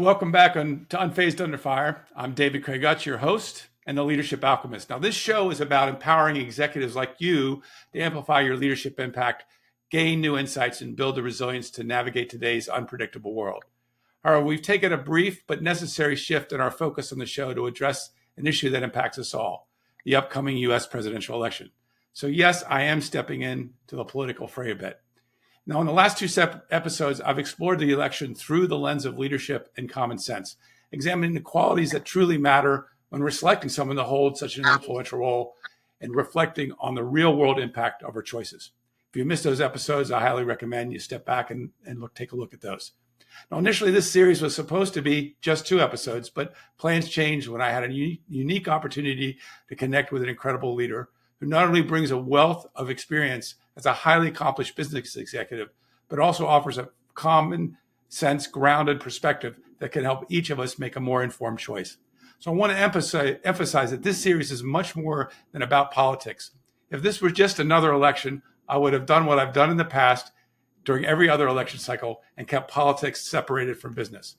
welcome back to Unfazed Under Fire. I'm David Craig Utz, your host and the Leadership Alchemist. Now, this show is about empowering executives like you to amplify your leadership impact, gain new insights, and build the resilience to navigate today's unpredictable world. However, we've taken a brief but necessary shift in our focus on the show to address an issue that impacts us all, the upcoming U.S. presidential election. So yes, I am stepping into the political fray a bit. Now, in the last two episodes, I've explored the election through the lens of leadership and common sense, examining the qualities that truly matter when we're selecting someone to hold such an influential role and reflecting on the real-world impact of our choices. If you missed those episodes, I highly recommend you step back and take a look at those. Now, initially, this series was supposed to be just 2 episodes, but plans changed when I had a unique opportunity to connect with an incredible leader who not only brings a wealth of experience as a highly accomplished business executive, but also offers a common sense, grounded perspective that can help each of us make a more informed choice. So I want to emphasize that this series is much more than about politics. If this were just another election, I would have done what I've done in the past during every other election cycle and kept politics separated from business.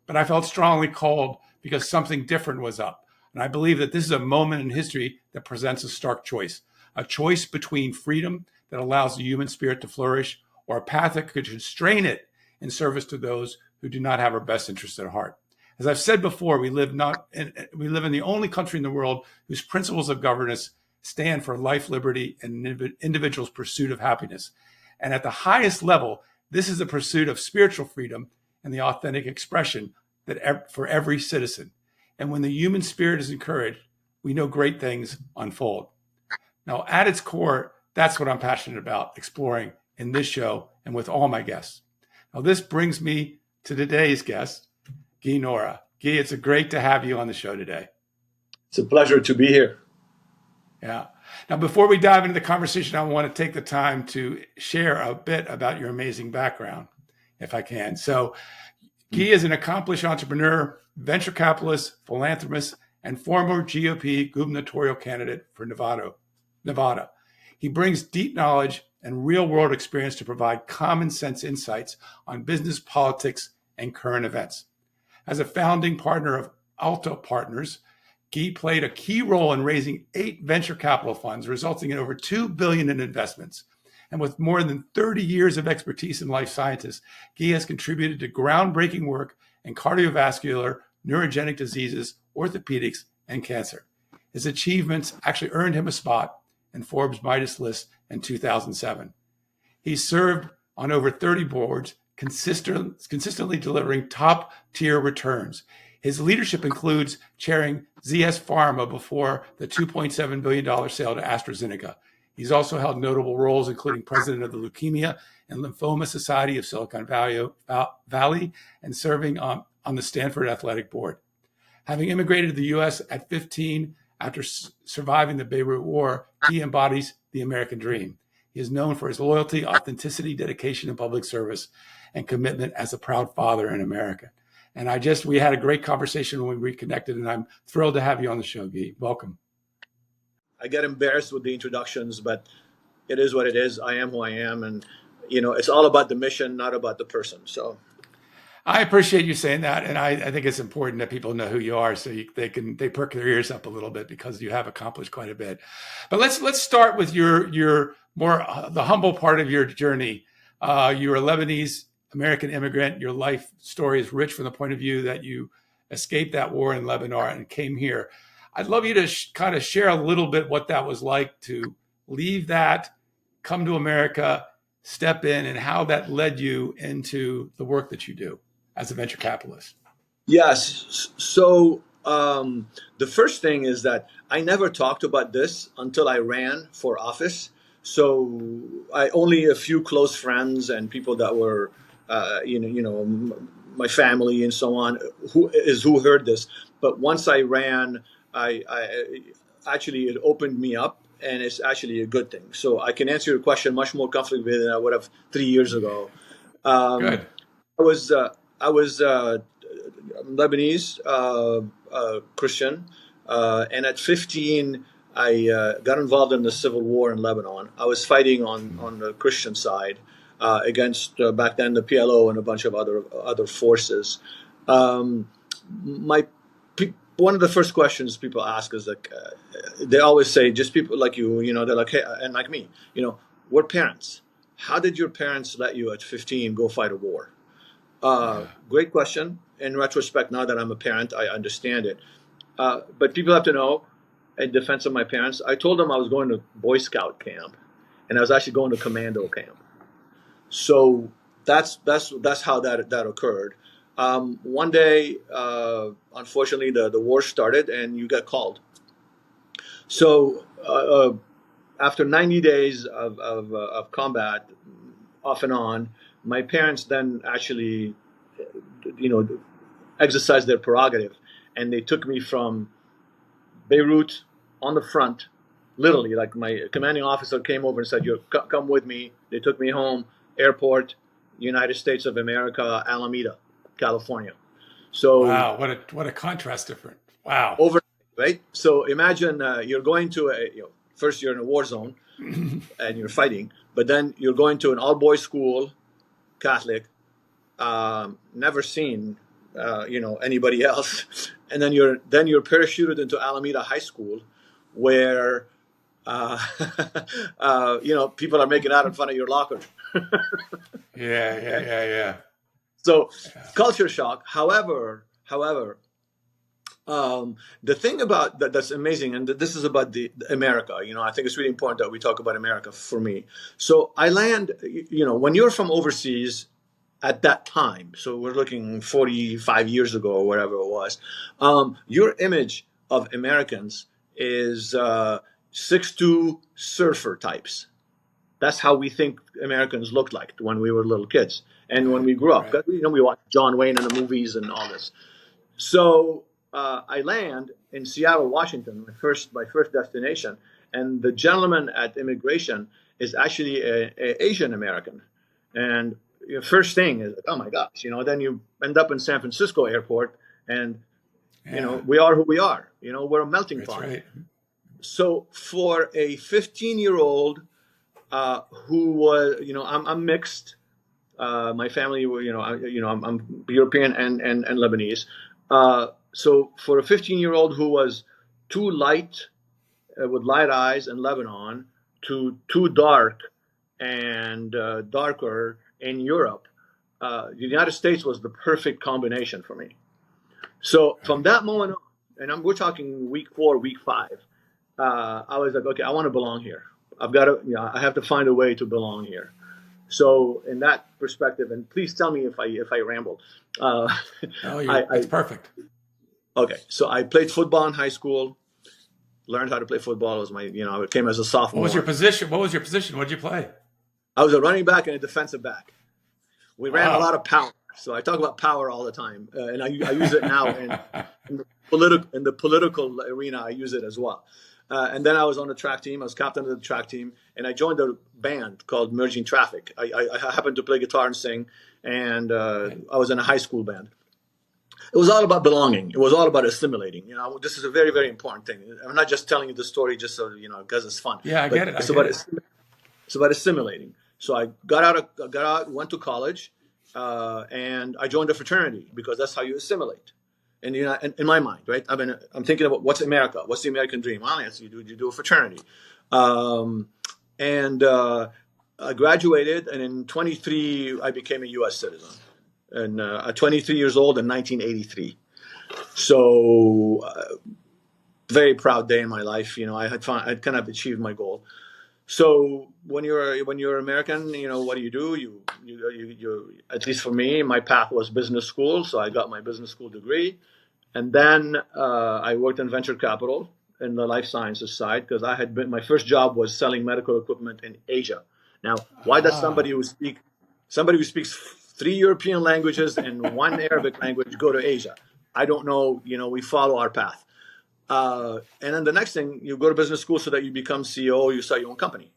But I felt strongly called because something different was up. And I believe that this is a moment in history that presents a stark choice, a choice between freedom that allows the human spirit to flourish or a path that could constrain it in service to those who do not have our best interests at heart. As I've said before, we live in the only country in the world whose principles of governance stand for life, liberty, and an individual's pursuit of happiness. And at the highest level, this is a pursuit of spiritual freedom and the authentic expression that for every citizen. And when the human spirit is encouraged, we know great things unfold. Now, at its core, that's what I'm passionate about exploring in this show and with all my guests. Now, this brings me to today's guest, Guy Nora. Guy, it's great to have you on the show today. It's a pleasure to be here. Yeah. Now, before we dive into the conversation, I want to take the time to share a bit about your amazing background, if I can. So, Guy is an accomplished entrepreneur, venture capitalist, philanthropist, and former GOP gubernatorial candidate for Nevada. He brings deep knowledge and real-world experience to provide common sense insights on business, politics, and current events. As a founding partner of Alta Partners, Guy played a key role in raising 8 venture capital funds, resulting in over $2 billion in investments. And with more than 30 years of expertise in life sciences, Guy has contributed to groundbreaking work in cardiovascular, neurogenic diseases, orthopedics, and cancer. His achievements actually earned him a spot in Forbes' Midas list in 2007. He served on over 30 boards, consistently delivering top-tier returns. His leadership includes chairing ZS Pharma before the $2.7 billion sale to AstraZeneca. He's also held notable roles, including president of the Leukemia and Lymphoma Society of Silicon Valley and serving on the Stanford Athletic Board. Having immigrated to the U.S. at 15 after surviving the Beirut War, he embodies the American dream. He is known for his loyalty, authenticity, dedication to public service, and commitment as a proud father in America. And we had a great conversation when we reconnected, and I'm thrilled to have you on the show, Guy. Welcome. I get embarrassed with the introductions, but it is what it is. I am who I am. And, it's all about the mission, not about the person. So I appreciate you saying that. And I think it's important that people know who you are so they perk their ears up a little bit because you have accomplished quite a bit. But let's start with your more the humble part of your journey. You're a Lebanese American immigrant. Your life story is rich from the point of view that you escaped that war in Lebanon and came here. I'd love you to kind of share a little bit what that was like to leave that, come to America, step in, and how that led you into the work that you do as a venture capitalist. Yes. So the first thing is that I never talked about this until I ran for office. So I only a few close friends and people that were, my family and so on, who heard this. But once I ran, I actually, it opened me up, and it's actually a good thing. So I can answer your question much more comfortably than I would have 3 years ago. Good. I was Lebanese Christian, and at 15, I got involved in the civil war in Lebanon. I was fighting on the Christian side against back then the PLO and a bunch of other forces. Um, my one of the first questions people ask is like, they always say, just people like you, they're like, hey, and like me, we're parents. How did your parents let you at 15 go fight a war? Yeah. Great question. In retrospect, now that I'm a parent, I understand it. But people have to know, in defense of my parents, I told them I was going to Boy Scout camp, and I was actually going to commando camp. So that's how that occurred. One day, unfortunately, the war started, and you got called. So after 90 days of combat, off and on, my parents then actually, exercised their prerogative, and they took me from Beirut on the front, literally, like my commanding officer came over and said, "You come with me." They took me home, airport, United States of America, Alameda, California. So Wow. What a contrast different. Wow. over, right? So imagine you're going to first you're in a war zone and you're fighting, but then you're going to an all boys school, Catholic, never seen anybody else, and then you're parachuted into Alameda High School, where people are making out in front of your locker. Yeah. So Yeah. culture shock. However, the thing about that's amazing, and this is about the America. I think it's really important that we talk about America for me. So I land. When you're from overseas, at that time, so we're looking 45 years ago or whatever it was, your image of Americans is 6'2" surfer types. That's how we think Americans looked like when we were little kids and when we grew up. Right. We watched John Wayne in the movies and all this. So I land in Seattle, Washington, my first destination, and the gentleman at immigration is actually a Asian American, and your first thing is, oh my gosh, then you end up in San Francisco airport, and Yeah. we are who we are. We're a melting That's pot. right. So for a 15-year-old who was, I'm mixed. My family, I'm European and Lebanese. So for a 15-year-old who was too light, with light eyes in Lebanon, to too dark and darker in Europe, the United States was the perfect combination for me. So from Right. that moment on, and we're talking week 4, week 5, I was like, okay, I want to belong here. I've got to, I have to find a way to belong here. So in that perspective, and please tell me if I rambled. No, I it's perfect. Okay, so I played football in high school. Learned how to play football. It was I came as a What was your sophomore. position? What was your position? What did you play? I was a running back and a defensive back. We ran a lot Wow. of power. So I talk about power all the time, and I use it now in the political arena. I use it as well. And then I was on the track team. I was captain of the track team, and I joined a band called Merging Traffic. I happened to play guitar and sing, and I was in a high school band. It was all about belonging. It was all about assimilating. This is a very, very important thing. I'm not just telling you the story just so because it's fun, Yeah, I but get it. I it's get about it. assimilating. So I got out, went to college, and I joined a fraternity because that's how you assimilate. And in my mind, right? I'm thinking about what's America, what's the American dream. Well, yes, you do a fraternity, and I graduated, and in 23 I became a U.S. citizen, and at 23 years old in 1983. So very proud day in my life. I'd kind of achieved my goal. So when you're American, what do? You at least for me, my path was business school, so I got my business school degree, and then I worked in venture capital in the life sciences side because my first job was selling medical equipment in Asia. Now, why does Ah. somebody who speaks 3 European languages and 1 Arabic language go to Asia? I don't know. We follow our path. And then the next thing, you go to business school so that you become CEO, you start your own company.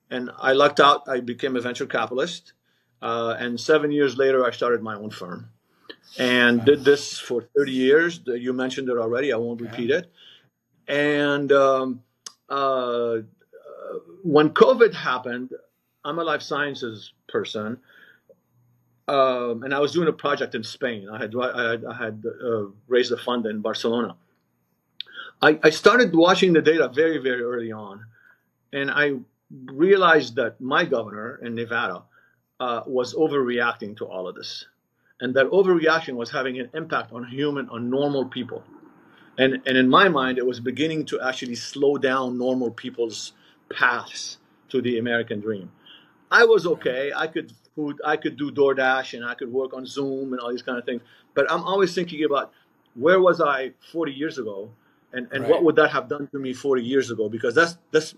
And I lucked out. I became a venture capitalist. And 7 years later, I started my own firm and did this for 30 years. You mentioned it already. I won't Yeah. repeat it. And when COVID happened, I'm a life sciences person. and I was doing a project in Spain. I had raised a fund in Barcelona. I started watching the data very, very early on, and I realized that my governor in Nevada was overreacting to all of this, and that overreaction was having an impact on normal people. And in my mind, it was beginning to actually slow down normal people's paths to the American dream. I was okay. I could do DoorDash, and I could work on Zoom and all these kind of things. But I'm always thinking about, where was I 40 years ago, and Right. what would that have done to me 40 years ago? Because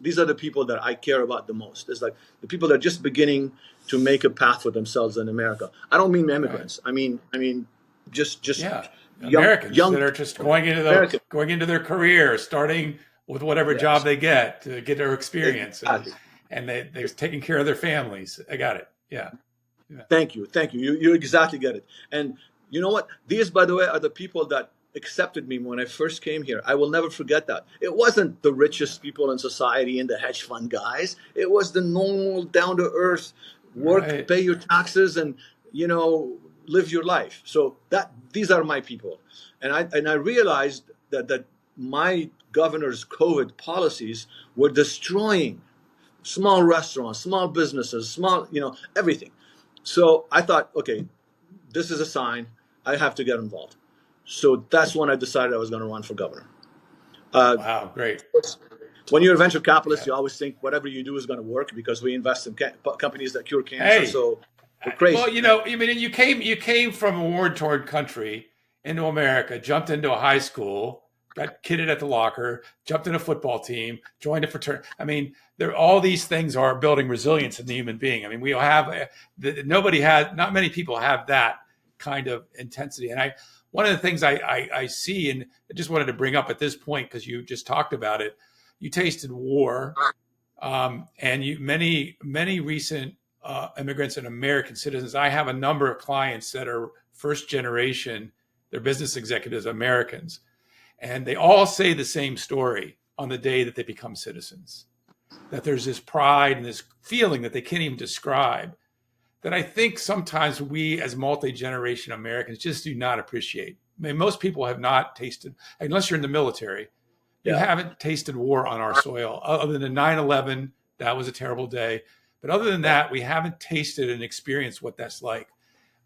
these are the people that I care about the most. It's like the people that are just beginning to make a path for themselves in America. I don't mean immigrants. Right. I mean just Yeah. young, Americans young that are just going into their career, starting with whatever Yes. job they get to get their experience, Exactly. and they're taking care of their families. I got it. Yeah. Thank you. You exactly get it. And you know what? These, by the way, are the people that accepted me when I first came here. I will never forget that. It wasn't the richest people in society and the hedge fund guys. It was the normal, down to earth, work, Right. pay your taxes, and live your life. So these are my people. And I realized that my governor's COVID policies were destroying small restaurants, small businesses, everything. So I thought, okay, this is a sign. I have to get involved. So that's when I decided I was going to run for governor. Wow, great. When you're a venture capitalist, Yeah. you always think whatever you do is going to work, because we invest in companies that cure cancer. Hey. So we're crazy. Well, you came from a war-torn country into America, jumped into a high school, got kidded at the locker, jumped in a football team, joined a fraternity. I mean, all these things are building resilience in the human being. I mean, we have not many people have that kind of intensity. And one of the things I see, and I just wanted to bring up at this point, because you just talked about it, you tasted war, and many recent immigrants and American citizens. I have a number of clients that are first generation, they're business executives, Americans, and they all say the same story on the day that they become citizens, that there's this pride and this feeling that they can't even describe, that I think sometimes we as multi-generation Americans just do not appreciate. I mean, most people have not tasted, unless you're in the military, you haven't tasted war on our soil, other than 9/11. That was a terrible day. But other than that, we haven't tasted and experienced what that's like.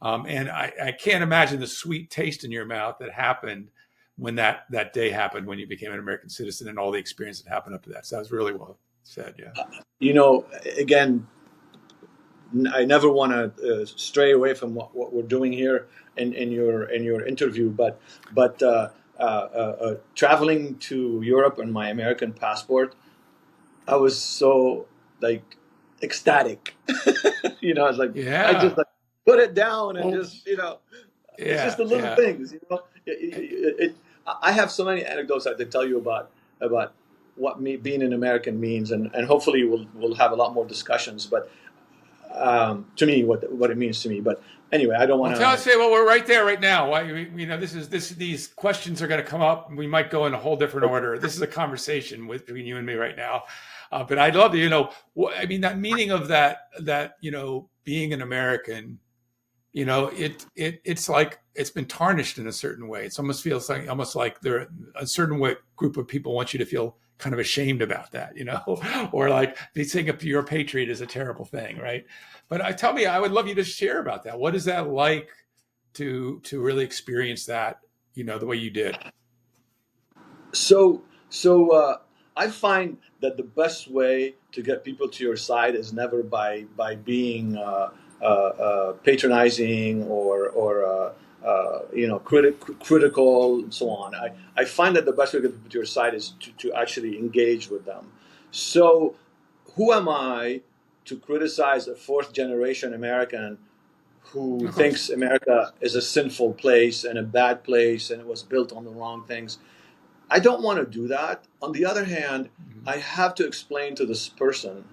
And I can't imagine the sweet taste in your mouth that happened when that day happened, when you became an American citizen, and all the experience that happened up to that. So that was really well said. Yeah. Again, I never want to stray away from what we're doing here in your interview, but traveling to Europe on my American passport, I was so ecstatic. I was like, Yeah. I just put it down and it's just the little things. I have so many anecdotes I could tell you about what being an American means, and hopefully we'll have a lot more discussions. But to me, what it means to me. But anyway, I don't want to. Well, we're right there right now. These questions are going to come up. We might go in a whole different order. This is a conversation between you and me right now. But I'd love to, that meaning of that, being an American, it's like it's been tarnished in a certain way. It almost feels like there a certain way group of people want you to feel kind of ashamed about that, or like they think you're a patriot is a terrible thing, right? But tell me, I would love you to share about that. What is that like to really experience that, the way you did? So I find that the best way to get people to your side is never by being patronizing or critical and so on. I find that the best way to get people to your side is to actually engage with them. So who am I to criticize a fourth generation American who thinks America is a sinful place and a bad place and it was built on the wrong things? I don't want to do that. On the other hand, I have to explain to this person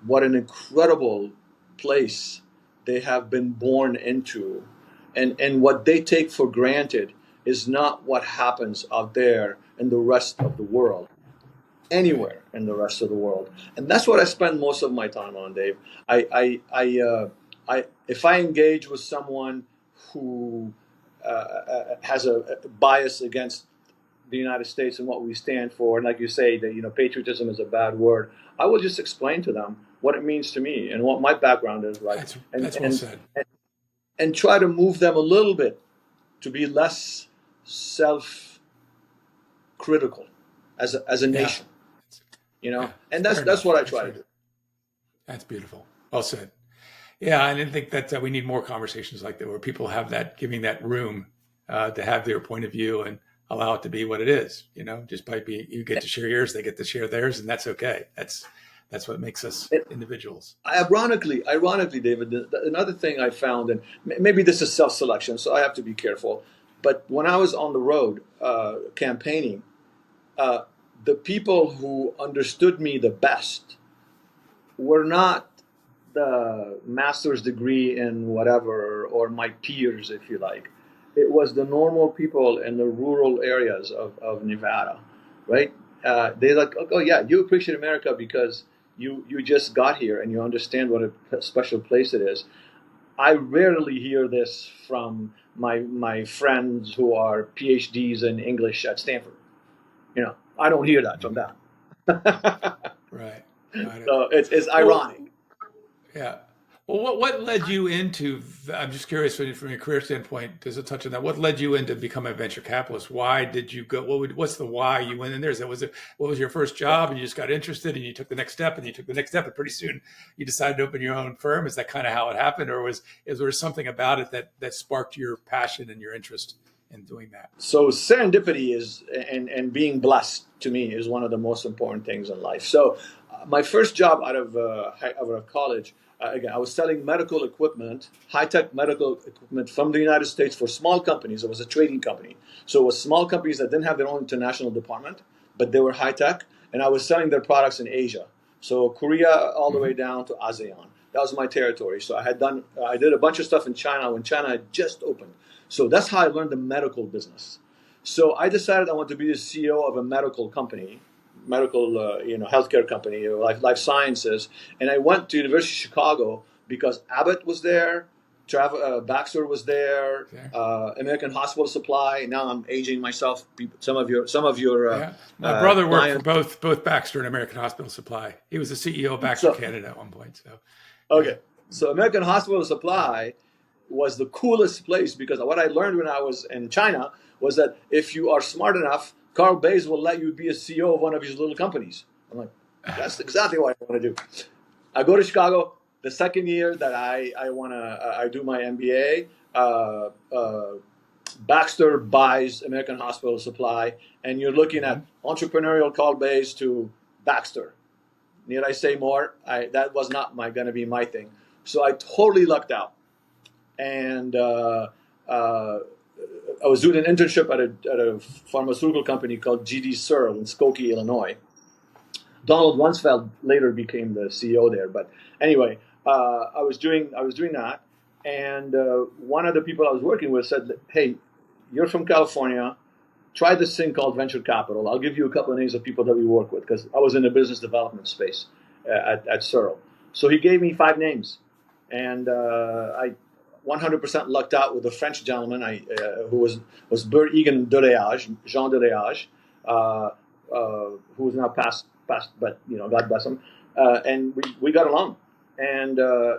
what an incredible place they have been born into, and what they take for granted is not what happens out there in the rest of the world, anywhere in the rest of the world. And that's what I spend most of my time on, Dave. if I engage with someone who has a bias against the United States and what we stand for, and like you say, that patriotism is a bad word, I will just explain to them what it means to me and what my background is, right? That's well said. And try to move them a little bit to be less self-critical as a nation, Yeah. And that's what I try to do. That's beautiful. Well said. Yeah, I didn't think that we need more conversations like that where people have that, giving that room to have their point of view and allow it to be what it is. Just by being, you get to share yours, they get to share theirs, and that's okay. That's what makes us individuals. Ironically, David, another thing I found, and maybe this is self-selection, so I have to be careful. But when I was on the road campaigning, the people who understood me the best were not the master's degree in whatever, or my peers, if you like. It was the normal people in the rural areas of Nevada, right? They're like, oh yeah, you appreciate America because you just got here and you understand what a special place it is. I rarely hear this from my friends who are PhDs in English at Stanford. I don't hear that from them. Right. So it's ironic. Yeah. Well, what led you into, I'm just curious from your career standpoint, does it touch on that? What led you into becoming a venture capitalist? Why did you go, what's the why you went in there? What was your first job and you just got interested and you took the next step and pretty soon you decided to open your own firm? Is that kind of how it happened? Or is there something about it that sparked your passion and your interest in doing that? So serendipity is, and being blessed to me is one of the most important things in life. So my first job out of college, again, I was selling medical equipment, high-tech medical equipment from the United States for small companies. It was a trading company. So it was small companies that didn't have their own international department, but they were high-tech, and I was selling their products in Asia. So Korea all the way down to ASEAN. That was my territory. So I did a bunch of stuff in China when China had just opened. So that's how I learned the medical business. So I decided I want to be the CEO of a medical company, healthcare company, life sciences. And I went to University of Chicago because Abbott was there, Baxter was there, American Hospital Supply. Now I'm aging myself. Some of your my brother worked for both Baxter and American Hospital Supply. He was the CEO of Baxter Canada at one point. So okay, so American Hospital Supply was the coolest place because what I learned when I was in China was that if you are smart enough, Carl Bays will let you be a CEO of one of his little companies. I'm like, that's exactly what I want to do. I go to Chicago. The second year that I do my MBA, Baxter buys American Hospital Supply, and you're looking at entrepreneurial Carl Bays to Baxter. Need I say more? That was not going to be my thing. So I totally lucked out. And I was doing an internship at a pharmaceutical company called GD Searle in Skokie, Illinois. Donald Rumsfeld later became the CEO there. But anyway, I was doing that, and one of the people I was working with said, "Hey, you're from California. Try this thing called venture capital. I'll give you a couple of names of people that we work with," because I was in the business development space at Searle. So he gave me 5 names, and I 100% lucked out with a French gentleman who was Bert Egan de Réage, Jean de Réage, who is now passed, but God bless him. And we got along, and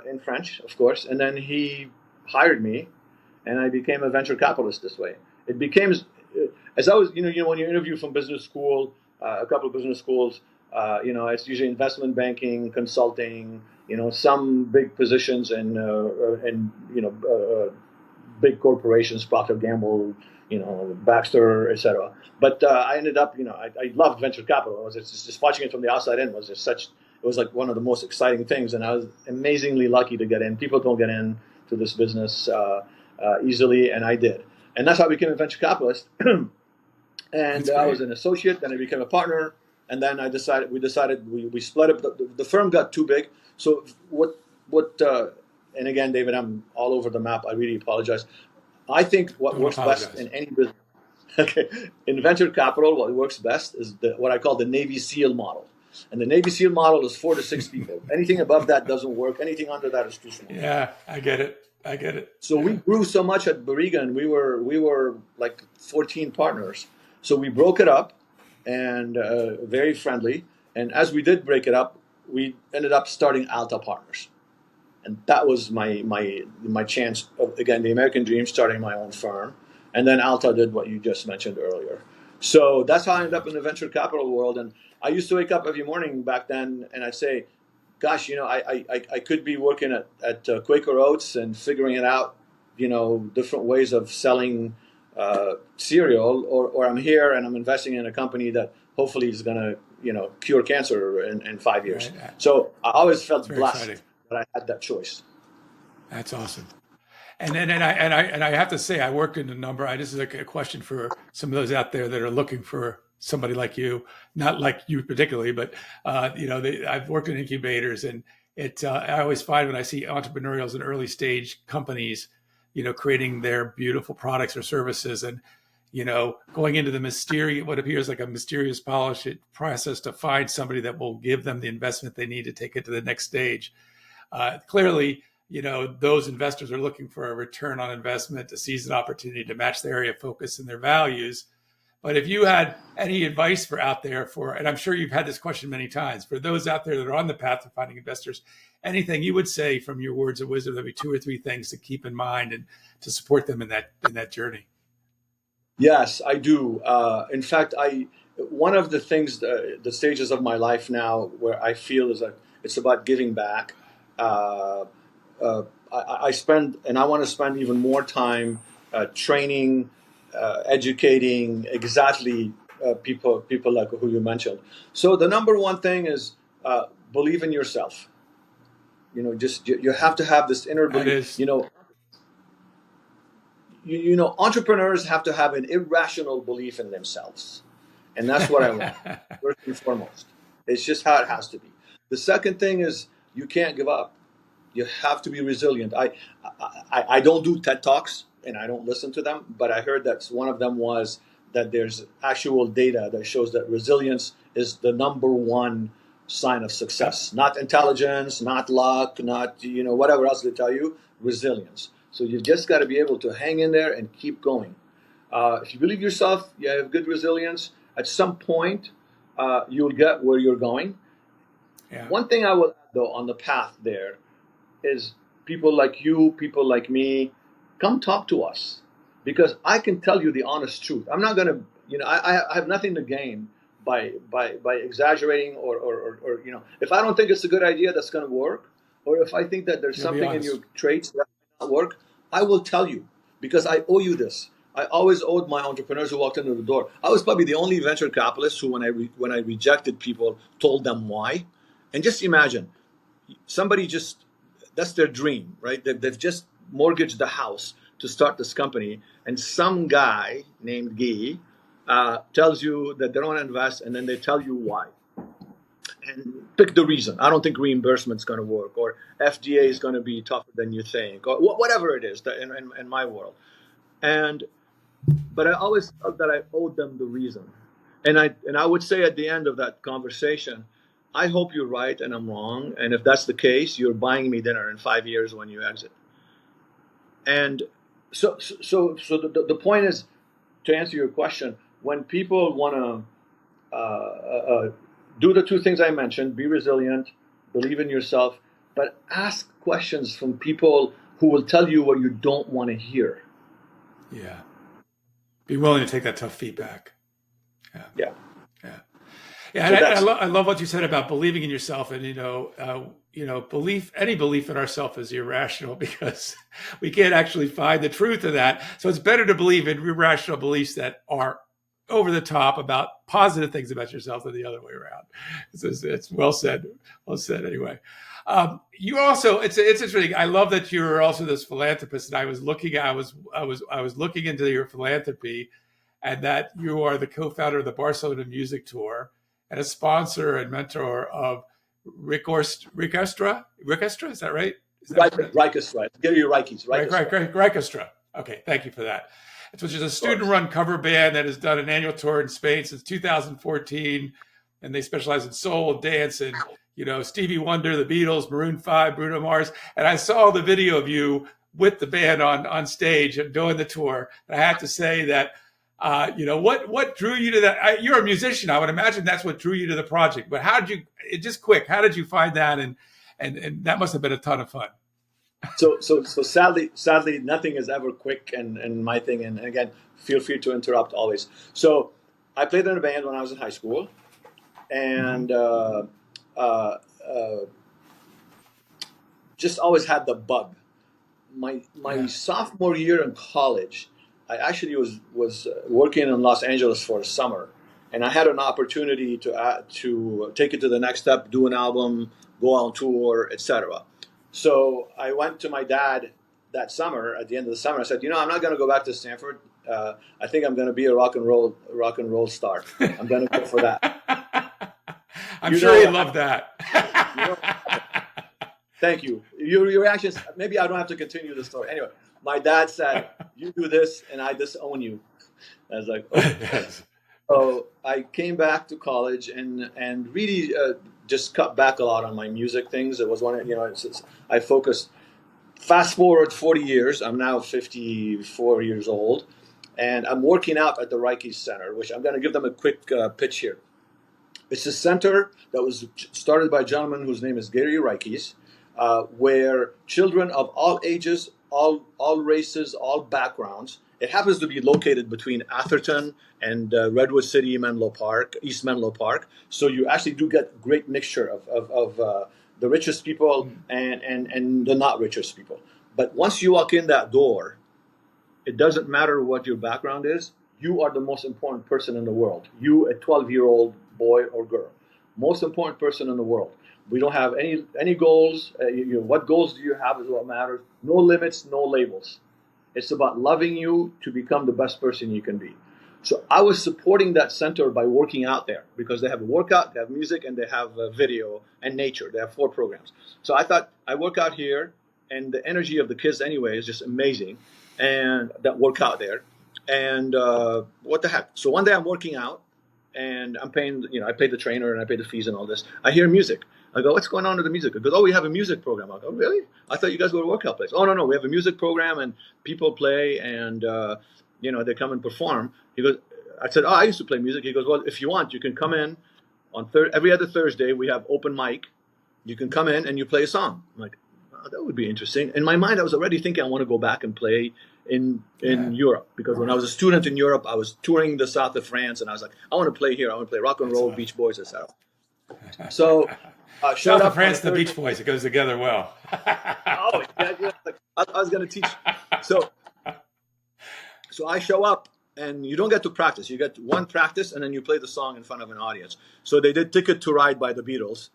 in French, of course. And then he hired me, and I became a venture capitalist this way. It became, as I was, when you interview from business school, a couple of business schools, it's usually investment banking, consulting, some big positions in big corporations, Procter & Gamble, Baxter, etc. But I ended up, I loved venture capital. It was just watching it from the outside in was just it was like one of the most exciting things, and I was amazingly lucky to get in. People don't get into this business easily, and I did. And that's how I became a venture capitalist. And I was an associate, then I became a partner, and then we decided we split up. The firm got too big. So and again, David, I'm all over the map. I really apologize. I think what works best in any business, in venture capital, what works best is what I call the Navy SEAL model. And the Navy SEAL model is 4 to 6 people. Anything above that doesn't work. Anything under that is too small. Yeah, I get it. So we grew so much at Berigan. We were like 14 partners. So we broke it up, and very friendly. And as we did break it up, we ended up starting Alta Partners, and that was my chance of, again, the American dream, starting my own firm. And then Alta did what you just mentioned earlier. So that's how I ended up in the venture capital world. And I used to wake up every morning back then, and I'd say, gosh, I could be working at Quaker Oats and figuring it out, different ways of selling cereal, or I'm here and I'm investing in a company that hopefully is going to, cure cancer in 5 years. Right. So I always felt blessed exciting that I had that choice. That's awesome. And I have to say, I work in a number. This is a question for some of those out there that are looking for somebody like you, not like you particularly, but I've worked in incubators, and I always find when I see entrepreneurials and early stage companies, creating their beautiful products or services, and going into what appears like a mysterious process to find somebody that will give them the investment they need to take it to the next stage. Clearly, those investors are looking for a return on investment, to seize an opportunity to match their area of focus and their values. But if you had any advice and I'm sure you've had this question many times, for those out there that are on the path to finding investors, anything you would say from your words of wisdom, there'd be 2 or 3 things to keep in mind and to support them in that journey. Yes, I do. In fact, one of the things, the stages of my life now where I feel is that it's about giving back. I spend, and I want to spend even more time training, educating exactly people like who you mentioned. So the number one thing is believe in yourself. You have to have this inner belief. Entrepreneurs have to have an irrational belief in themselves, and that's what I want first and foremost. It's just how it has to be. The second thing is you can't give up. You have to be resilient. I don't do TED Talks, and I don't listen to them, but I heard that one of them was that there's actual data that shows that resilience is the number one sign of success. Not intelligence, not luck, not whatever else they tell you. Resilience. So you've just got to be able to hang in there and keep going. If you believe yourself, you have good resilience. At some point, you'll get where you're going. Yeah. One thing I will add, though, on the path there is people like you, people like me, come talk to us, because I can tell you the honest truth. I'm not going to, I have nothing to gain by exaggerating or if I don't think it's a good idea that's going to work, or if I think that there's something in your traits that might not work, I will tell you, because I owe you this. I always owed my entrepreneurs who walked into the door. I was probably the only venture capitalist who, when I rejected people, told them why. And just imagine, somebody that's their dream, right? They've just mortgaged the house to start this company, and some guy named Guy tells you that they don't want to invest, and then they tell you why. And pick the reason. I don't think reimbursement's going to work, or FDA is going to be tougher than you think, or whatever it is in my world. But I always felt that I owed them the reason. And I would say at the end of that conversation, I hope you're right and I'm wrong. And if that's the case, you're buying me dinner in 5 years when you exit. And so the point is, to answer your question, when people want to do the 2 things I mentioned, be resilient, believe in yourself, but ask questions from people who will tell you what you don't want to hear. Yeah. Be willing to take that tough feedback. Yeah. And I love what you said about believing in yourself, and any belief in ourselves is irrational, because we can't actually find the truth of that. So it's better to believe in irrational beliefs that are over the top about positive things about yourself than the other way around. It's well said. Well said. Anyway, you also it's interesting. I love that you're also this philanthropist, and I was looking into your philanthropy, and that you are the co-founder of the Barcelona Music Tour and a sponsor and mentor of Rick Orchestra. Is that right? Orchestra. Give you Reikis. Orchestra. Okay, thank you for that. Which is a student-run cover band that has done an annual tour in Spain since 2014. and they specialize in soul, dance, and Stevie Wonder, the Beatles, Maroon 5, Bruno Mars. And I saw the video of you with the band on stage and doing the tour. And I have to say that, what drew you to that? You're a musician. I would imagine that's what drew you to the project. But how did you find that? And that must have been a ton of fun. So sadly, nothing is ever quick and my thing. And again, feel free to interrupt always. So I played in a band when I was in high school, and just always had the bug. My sophomore year in college, I actually was working in Los Angeles for a summer, and I had an opportunity to take it to the next step, do an album, go on tour, etc. So I went to my dad that summer. At the end of the summer, I said, I'm not going to go back to Stanford. I think I'm going to be a rock and roll star. I'm going to go for that. I'm sure he'd love that. Thank you. Your reactions, maybe I don't have to continue the story. Anyway, my dad said, you do this and I disown you. I was like, okay. Yes. So I came back to college and really just cut back a lot on my music things. It was I focused. Fast forward 40 years, I'm now 54 years old, and I'm working out at the Reiki Center, which I'm going to give them a quick pitch here. It's a center that was started by a gentleman whose name is Gary Reikis, where children of all ages, all races, all backgrounds. It happens to be located between Atherton and Redwood City, East Menlo Park. So you actually do get a great mixture of the richest people and the not richest people. But once you walk in that door, it doesn't matter what your background is. You are the most important person in the world. You, a 12-year-old boy or girl, most important person in the world. We don't have any goals. What goals do you have is what matters. No limits, no labels. It's about loving you to become the best person you can be. So I was supporting that center by working out there because they have a workout, they have music, and they have video and nature. They have 4 programs. So I thought I work out here, and the energy of the kids anyway is just amazing, and that work out there. And what the heck? So one day I'm working out, and I'm paying, I pay the trainer and I pay the fees and all this. I hear music. I go, what's going on with the music? He goes, we have a music program. I go, really? I thought you guys were a workout place. Oh, no, we have a music program and people play and, they come and perform. He goes, I said, I used to play music. He goes, well, if you want, you can come in on every other Thursday. We have open mic. You can come in and you play a song. I'm like, oh, that would be interesting. In my mind, I was already thinking I want to go back and play in Europe, because when I was a student in Europe, I was touring the south of France, and I was like, I want to play here. I want to play rock and roll, Beach Boys, etc. So south of France, the Beach Boys, it goes together well. Oh, yeah. I was going to teach. So I show up, and you don't get to practice. You get one practice, and then you play the song in front of an audience. So they did Ticket to Ride by the Beatles.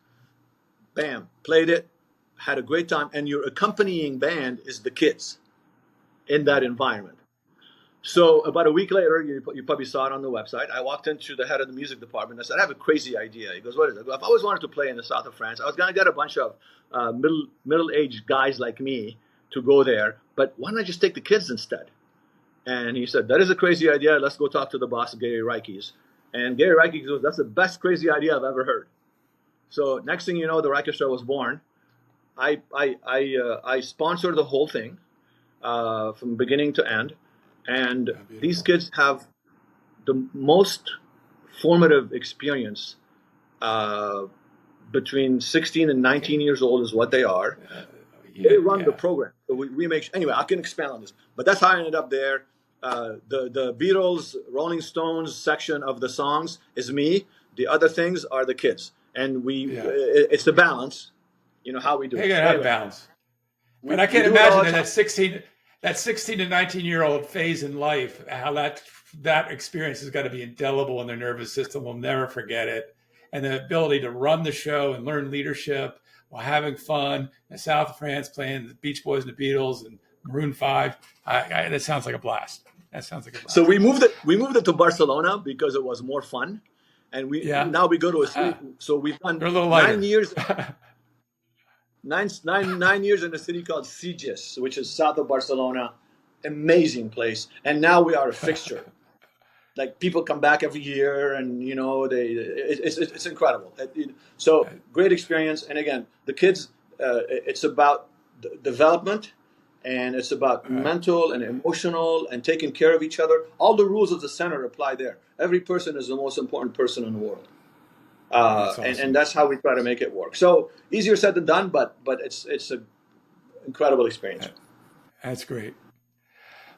Bam, played it, had a great time, and your accompanying band is the kids in that environment. So about a week later, you probably saw it on the website, I walked into the head of the music department. I said, I have a crazy idea. He goes, what is it? I've always wanted to play in the south of France. I was going to get a bunch of middle-aged guys like me to go there, but why not just take the kids instead? And he said, that is a crazy idea. Let's go talk to the boss, Gary Reikis. And Gary Reikis goes, that's the best crazy idea I've ever heard. So next thing you know, the Reikis Show was born. I sponsored the whole thing. From beginning to end, and these kids have the most formative experience between 16 and 19 years old is what they are. They run the program. So we make anyway. I can expand on this, but that's how I ended up there. The Beatles, Rolling Stones section of the songs is me. The other things are the kids, and it's the balance. How we do it. You gotta have a balance. But I can't imagine that 16 to 19-year-old phase in life, how that experience has got to be indelible in their nervous system. We'll never forget it. And the ability to run the show and learn leadership while having fun in the south of France, playing the Beach Boys and the Beatles and Maroon 5. That sounds like a blast. So we moved it to Barcelona because it was more fun. And now we go to a city. So we've done 9 years. 9 years in a city called Sitges, which is south of Barcelona. Amazing place. And now we are a fixture. like people come back every year, and it's incredible. So great experience. And again, the kids, it's about development, and it's about mental and emotional and taking care of each other. All the rules of the center apply there. Every person is the most important person in the world. That's awesome. And that's how we try to make it work. So easier said than done, but it's an incredible experience. That's great.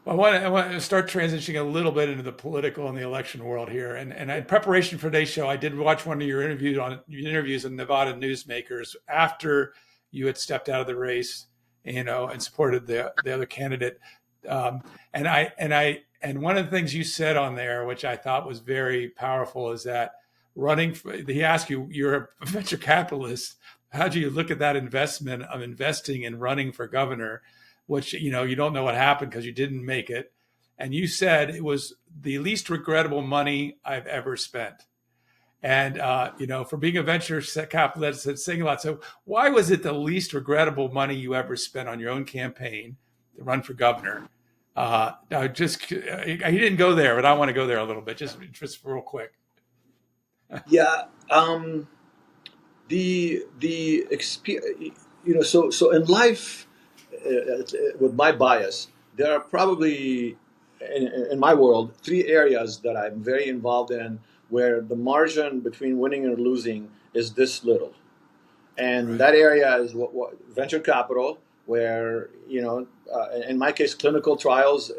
Well, I want to start transitioning a little bit into the political and the election world here. And in preparation for today's show, I did watch one of your interviews in Nevada newsmakers after you had stepped out of the race, and supported the other candidate. And one of the things you said on there, which I thought was very powerful, is that he asked you, you're a venture capitalist. How do you look at that investment of investing and running for governor, which, you don't know what happened because you didn't make it. And you said it was the least regrettable money I've ever spent. And, for being a venture capitalist, it's saying a lot. So why was it the least regrettable money you ever spent on your own campaign to run for governor? He didn't go there, but I want to go there a little bit, just real quick. Yeah. The experience, so in life, with my bias, there are probably in my world 3 areas that I'm very involved in where the margin between winning and losing is this little. And that area is what venture capital, where, in my case, clinical trials,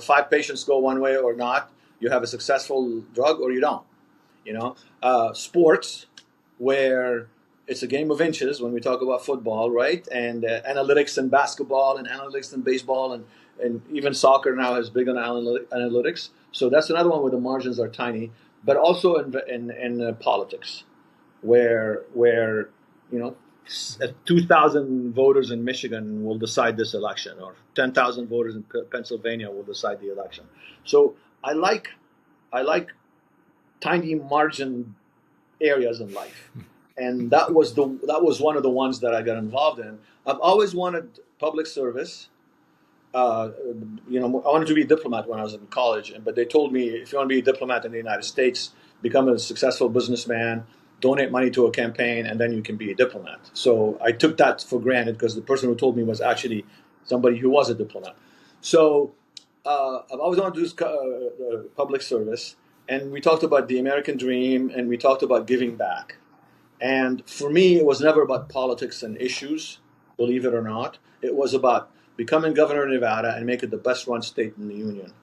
5 patients go one way or not, you have a successful drug or you don't. Sports, where it's a game of inches when we talk about football, right? And analytics in basketball and analytics in baseball, and even soccer now has big on analytics. So that's another one where the margins are tiny. But also in politics, where 2,000 voters in Michigan will decide this election, or 10,000 voters in Pennsylvania will decide the election. So I like tiny margin areas in life, and that was one of the ones that I got involved in. I've always wanted public service. I wanted to be a diplomat when I was in college, but they told me, if you want to be a diplomat in the United States, become a successful businessman, donate money to a campaign, and then you can be a diplomat. So I took that for granted because the person who told me was actually somebody who was a diplomat. So I've always wanted to do public service, and we talked about the American dream, and we talked about giving back. And for me, it was never about politics and issues, believe it or not. It was about becoming governor of Nevada and make it the best run state in the union,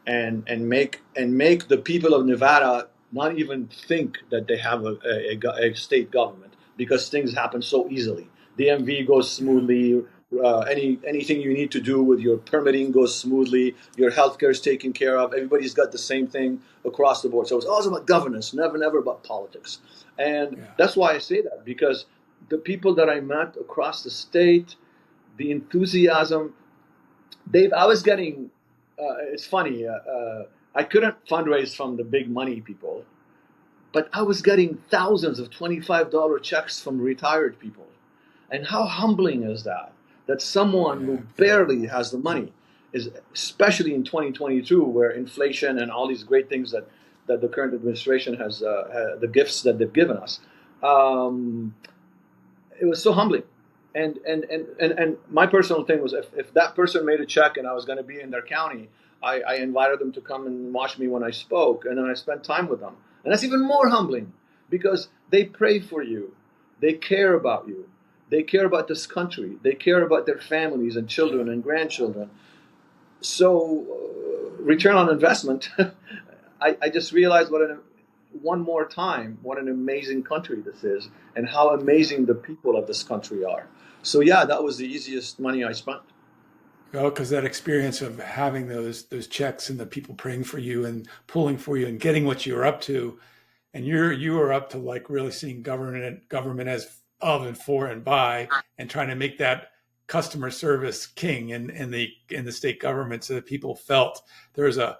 and make the people of Nevada not even think that they have a state government, because things happen so easily. The DMV goes smoothly. Anything you need to do with your permitting goes smoothly. Your healthcare is taken care of. Everybody's got the same thing across the board. So it's always about governance, never about politics. And that's why I say that, because the people that I met across the state, the enthusiasm, I was getting, it's funny, I couldn't fundraise from the big money people, but I was getting thousands of $25 checks from retired people. And how humbling is that? That someone who barely has the money, is especially in 2022, where inflation and all these great things that the current administration has, the gifts that they've given us, it was so humbling. And my personal thing was, if that person made a check and I was going to be in their county, I invited them to come and watch me when I spoke, and then I spent time with them. And that's even more humbling, because they pray for you, they care about you, they care about this country, they care about their families and children and grandchildren. So return on investment, I just realized one more time what an amazing country this is, and how amazing the people of this country are. So that was the easiest money I spent. Well, because that experience of having those checks and the people praying for you and pulling for you and getting what you were up to, and you were up to like really seeing government as of and for and by, and trying to make that customer service king in the state government, so that people felt there's an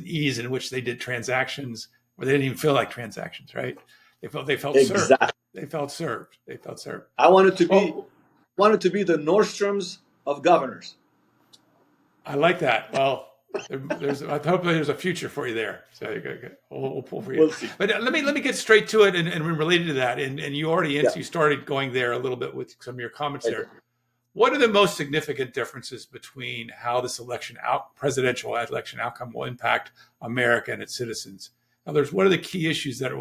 ease in which they did transactions where they didn't even feel like transactions, right? They felt exactly. served. They felt served. I wanted to be the Nordstroms of governors. I like that. Well, hopefully there's a future for you there. So we'll pull for you. We'll see. But let me get straight to it, and related to that, and you already Yeah, you started going there a little bit with some of your comments I there. did. What are the most significant differences between how this presidential election outcome will impact America and its citizens? In other words, what are the key issues that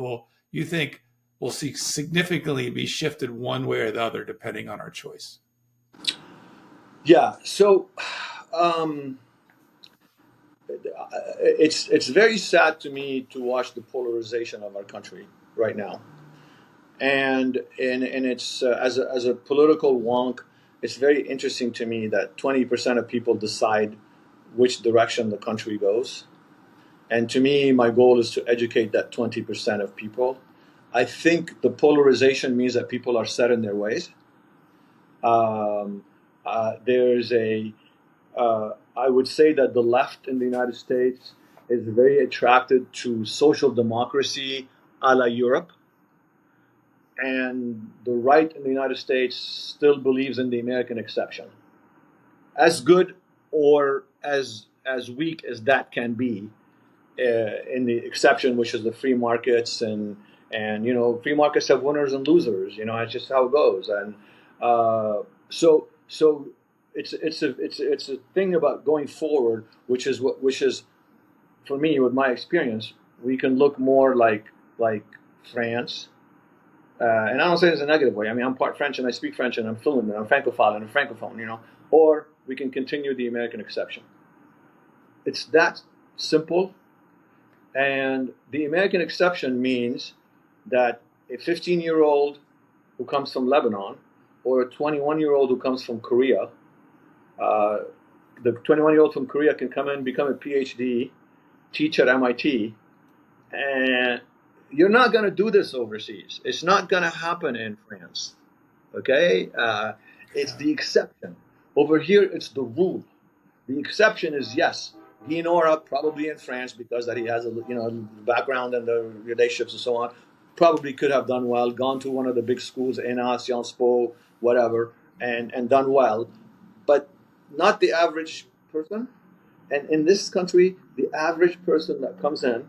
you think will see significantly be shifted one way or the other depending on our choice? Yeah. So um, it's very sad to me to watch the polarization of our country right now, and it's as a political wonk, it's very interesting to me that 20% of people decide which direction the country goes. And to me, my goal is to educate that 20% of people. I think the polarization means that people are set in their ways. Um, there's I would say that the left in the United States is very attracted to social democracy a la Europe. And the right in the United States still believes in the American exception. As good or as weak as that can be, in the exception, which is the free markets, and free markets have winners and losers. It's just how it goes. And so it's a thing about going forward, which is for me, with my experience, we can look more like France. And I don't say this in a negative way. I mean, I'm part French and I speak French and I'm fluent and I'm francophile and a francophone. Or we can continue the American exception. It's that simple. And the American exception means that a 15-year-old who comes from Lebanon or a 21-year-old who comes from Korea, the 21-year-old from Korea can come in, become a PhD, teach at MIT, and you're not going to do this overseas. It's not going to happen in France. Okay? It's the exception. Over here, it's the rule. The exception is, yes, Guy Nora, probably in France, because that he has a background in the relationships and so on, probably could have done well, gone to one of the big schools, ENA, Sciences Po, whatever, and done well. But not the average person. And in this country, the average person that comes in,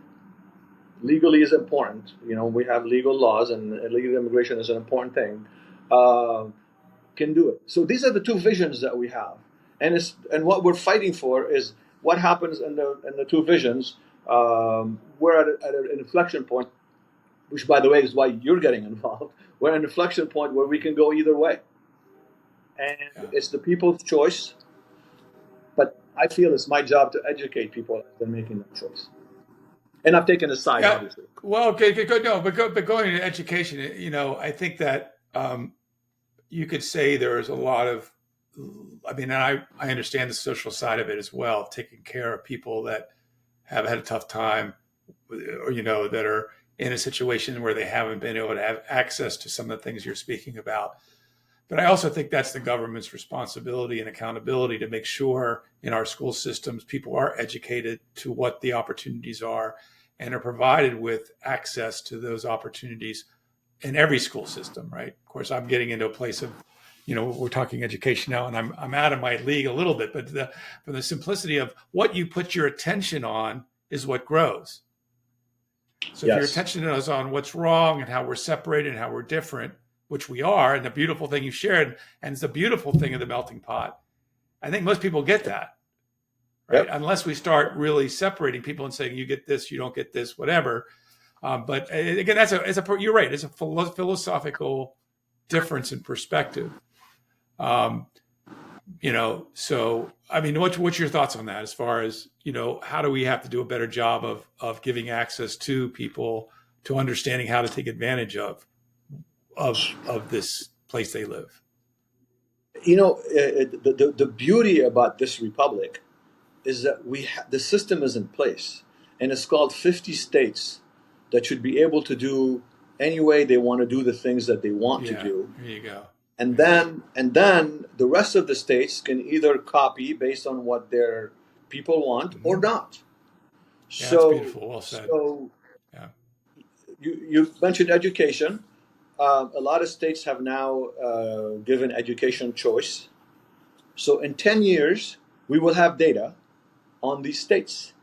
legally is important. We have legal laws, and legal immigration is an important thing. Can do it. So these are the two visions that we have, and what we're fighting for is what happens in the two visions. We're at an inflection point, which, by the way, is why you're getting involved. We're at an inflection point where we can go either way, and it's the people's choice. But I feel it's my job to educate people as they're making that choice. And I've taken a side, obviously. Well, good. No, but going into education, I think that you could say there's a lot of, I mean, I understand the social side of it as well, taking care of people that have had a tough time, or that are in a situation where they haven't been able to have access to some of the things you're speaking about. But I also think that's the government's responsibility and accountability to make sure in our school systems people are educated to what the opportunities are and are provided with access to those opportunities in every school system, right? Of course, I'm getting into a place of, we're talking education now, and I'm out of my league a little bit, but from the simplicity of what you put your attention on is what grows. So if your attention is on what's wrong and how we're separated and how we're different, which we are, and the beautiful thing you shared, and it's the beautiful thing of the melting pot, I think most people get that, right? Yep. Unless we start really separating people and saying, you get this, you don't get this, whatever. But again, you're right. It's a philosophical difference in perspective. So, I mean, what's your thoughts on that as far as, how do we have to do a better job of giving access to people to understanding how to take advantage of this place they live? The beauty about this republic is that the system is in place, and it's called 50 states that should be able to do any way they want to do the things that they want to do. There you go. And then the rest of the states can either copy based on what their people want or not. Yeah, that's beautiful. Well said. So you mentioned education. A lot of states have now given education choice. So in 10 years, we will have data on these states,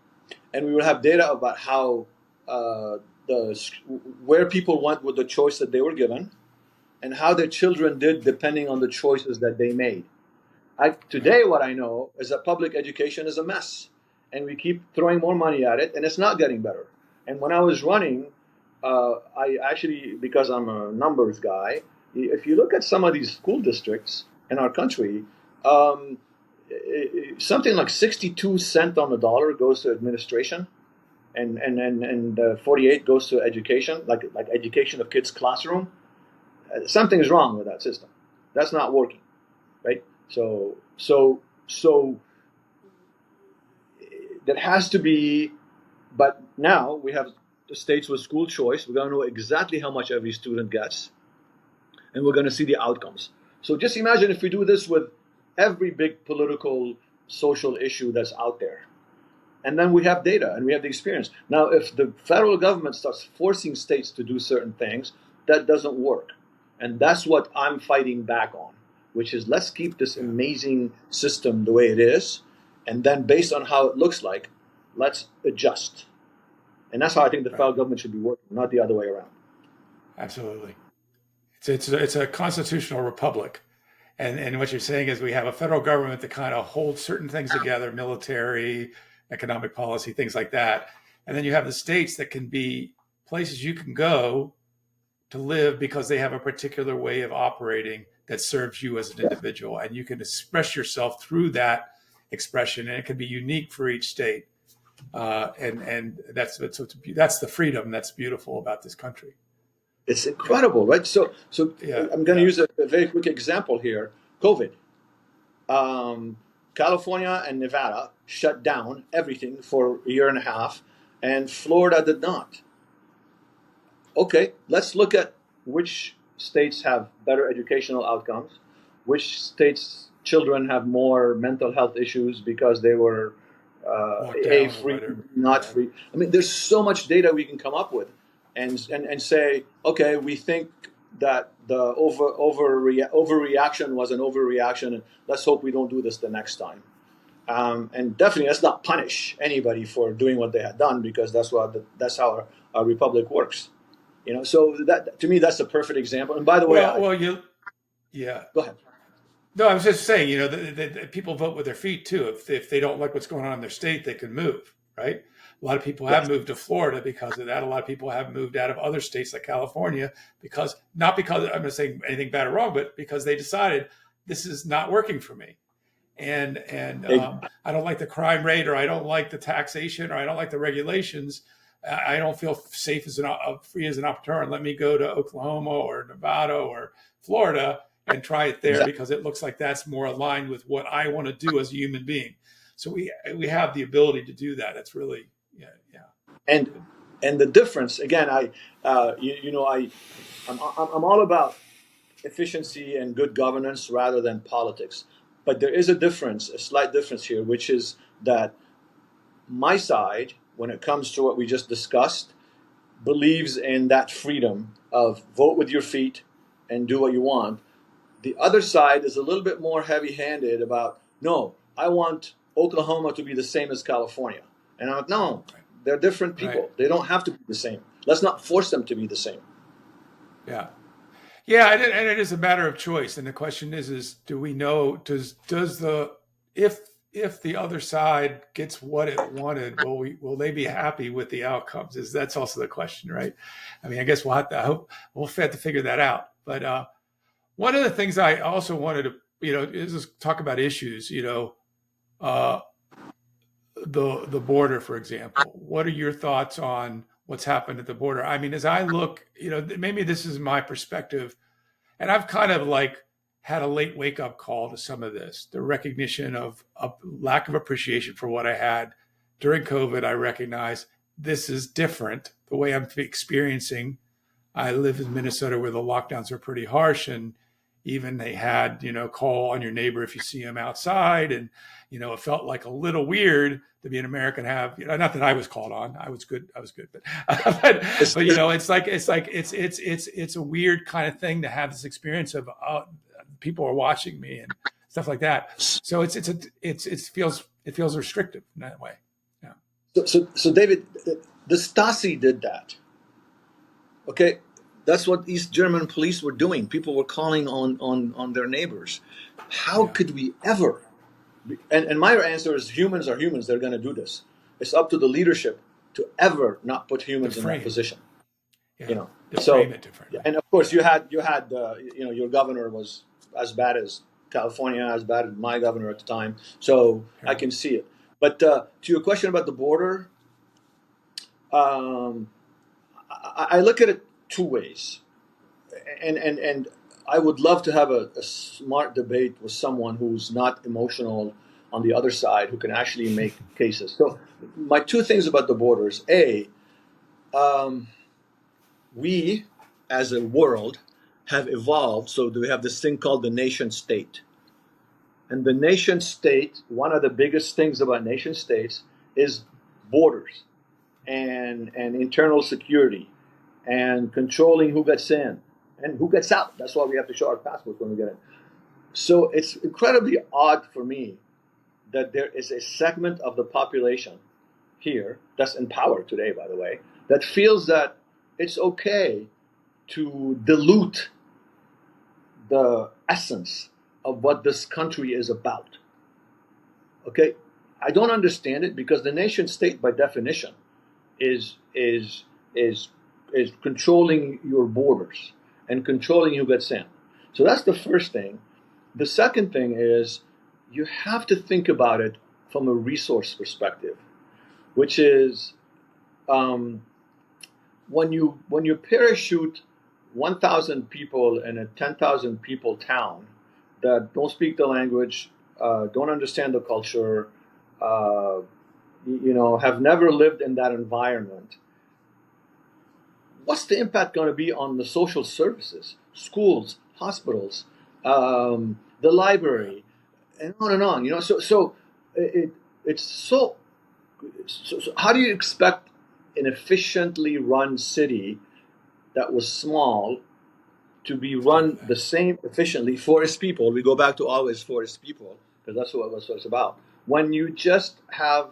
and we will have data about how where people went with the choice that they were given, and how their children did depending on the choices that they made. Today, what I know is that public education is a mess, and we keep throwing more money at it, and it's not getting better. And when I was running, I actually, because I'm a numbers guy, if you look at some of these school districts in our country, something like 62 cents on the dollar goes to administration, and 48 goes to education, like education of kids' classroom. Something is wrong with that system. That's not working, right? So that has to be. But now we have the states with school choice. We're going to know exactly how much every student gets, and we're going to see the outcomes. So just imagine if we do this with every big political, social issue that's out there. And then we have data and we have the experience. Now, if the federal government starts forcing states to do certain things, that doesn't work. And that's what I'm fighting back on, which is let's keep this amazing system the way it is. And then based on how it looks like, let's adjust. And that's how I think the federal government should be working, not the other way around. Absolutely. It's a constitutional republic. And what you're saying is we have a federal government that kind of holds certain things together, military, economic policy, things like that. And then you have the states that can be places you can go to live because they have a particular way of operating that serves you as an individual. And you can express yourself through that expression, and it can be unique for each state. And that's the freedom that's beautiful about this country. It's incredible, right? So I'm going to use a very quick example here. COVID. California and Nevada shut down everything for a year and a half, and Florida did not. Okay, let's look at which states have better educational outcomes, which states' children have more mental health issues because they were free, not free. I mean, there's so much data we can come up with, and say, okay, we think that the overreaction was an overreaction, and let's hope we don't do this the next time. And definitely, let's not punish anybody for doing what they had done, because that's how our republic works. So that, to me, that's a perfect example. And by the way, go ahead. No, I was just saying, the people vote with their feet too. If they don't like what's going on in their state, they can move, right? A lot of people have moved to Florida because of that. A lot of people have moved out of other states like California not because I'm not saying anything bad or wrong, but because they decided this is not working for me. And I don't like the crime rate, or I don't like the taxation, or I don't like the regulations. I don't feel safe free as an entrepreneur. Let me go to Oklahoma or Nevada or Florida and try it there, because it looks like that's more aligned with what I want to do as a human being. So we have the ability to do that. It's really, yeah. And the difference, again, I'm all about efficiency and good governance rather than politics. But there is a slight difference here, which is that my side, when it comes to what we just discussed, believes in that freedom of vote with your feet and do what you want. The other side is a little bit more heavy-handed about, no, I want Oklahoma to be the same as California. And I'm like, no, they're different people. Right. They don't have to be the same. Let's not force them to be the same. Yeah. Yeah, and it is a matter of choice. And the question is do we know, if the other side gets what it wanted, will they be happy with the outcomes? That's also the question, right? I mean, I guess we'll have to figure that out. But one of the things I also wanted to, is just talk about issues, the border, for example. What are your thoughts on what's happened at the border? I mean, as I look, maybe this is my perspective, and I've kind of had a late wake up call to some of this, the recognition of a lack of appreciation for what I had during COVID. I recognize this is different, the way I'm experiencing. I live in Minnesota where the lockdowns are pretty harsh, and even they had, call on your neighbor if you see him outside. And, it felt like a little weird to be an American, not that I was called on, I was good. But it's a weird kind of thing to have this experience of, people are watching me. And stuff like that. So it feels restrictive in that way. Yeah. So David, the Stasi did that. Okay, that's what East German police were doing. People were calling on their neighbors. How could we ever? And my answer is humans are humans. They're going to do this. It's up to the leadership to ever not put humans in that position. Yeah. You know, so frame it differently. And of course you had your governor was as bad as California, as bad as my governor at the time. So I can see it. But to your question about the border, I look at it two ways, and I would love to have a smart debate with someone who's not emotional on the other side, who can actually make cases. So my two things about the borders: we as a world have evolved, so we have this thing called the nation state. And the nation state, one of the biggest things about nation states is borders and internal security and controlling who gets in and who gets out. That's why we have to show our passports when we get in. So it's incredibly odd for me that there is a segment of the population here that's in power today, by the way, that feels that it's okay to dilute the essence of what this country is about. Okay, I don't understand it, because the nation state, by definition, is controlling your borders and controlling who gets in. So that's the first thing. The second thing is you have to think about it from a resource perspective, which is when you parachute 1,000 people in a 10,000 people town that don't speak the language, don't understand the culture, have never lived in that environment, what's the impact going to be on the social services, schools, hospitals, the library, and on and on? So how do you expect an efficiently run city that was small to be run the same efficiently for its people? We go back to always for its people, because that's what it's about. When you just have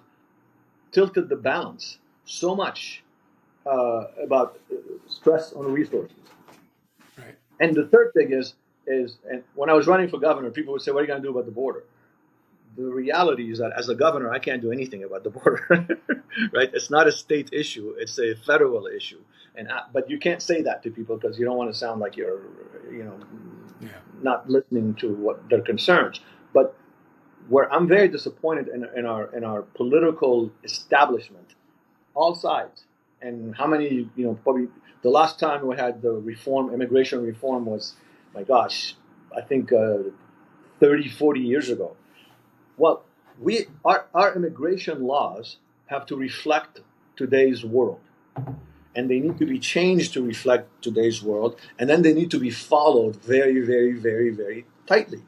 tilted the balance so much about stress on resources. Right. And the third thing is and when I was running for governor, people would say, "What are you going to do about the border?" The reality is that as a governor, I can't do anything about the border, right? It's not a state issue; it's a federal issue. But you can't say that to people, because you don't want to sound like you're, not listening to what their concerns. But where I'm very disappointed in our political establishment, all sides, and how many, probably the last time we had the immigration reform was, my gosh, I think 30, 40 years ago. Well, our immigration laws have to reflect today's world. And they need to be changed to reflect today's world. And then they need to be followed very, very, very, very tightly.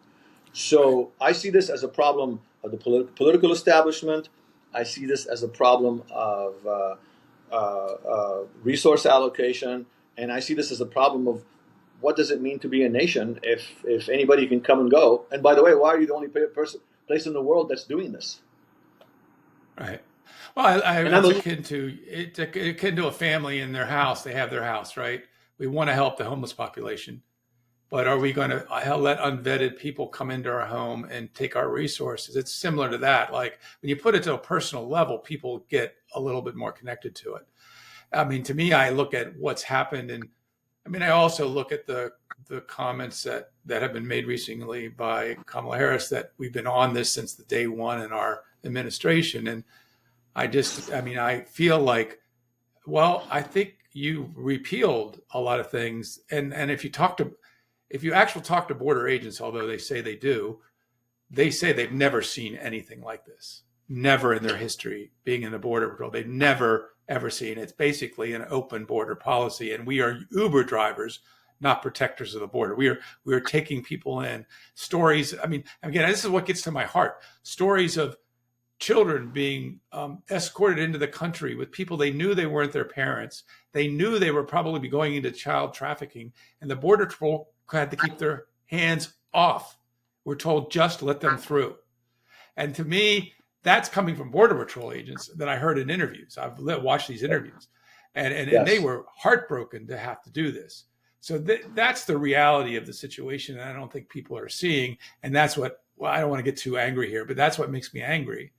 So I see this as a problem of the political establishment. I see this as a problem of resource allocation. And I see this as a problem of what does it mean to be a nation if anybody can come and go. And by the way, why are you the only place in the world that's doing this? Right. Well, it's akin to a family in their house. They have their house, right? We want to help the homeless population, but are we going to let unvetted people come into our home and take our resources? It's similar to that. Like when you put it to a personal level, people get a little bit more connected to it. I mean, to me, I look at what's happened, and I also look at the comments that have been made recently by Kamala Harris that we've been on this since the day one in our administration. And I feel like, well, I think you repealed a lot of things. And if you actually talk to border agents, although they say they do, they say they've never seen anything like this. Never in their history being in the border patrol. They've never, ever seen. It's basically an open border policy. And we are Uber drivers, not protectors of the border. We are taking people in. Stories, again, this is what gets to my heart. Stories of children being escorted into the country with people they knew they weren't their parents. They knew they were probably going into child trafficking, and the border patrol had to keep their hands off We're told just let them through. And to me, that's coming from Border Patrol agents that I heard in interviews. I've watched these interviews, and they were heartbroken to have to do this. So that's the reality of the situation, and I don't think people are seeing. And that's what, well, I don't want to get too angry here, but that's what makes me angry,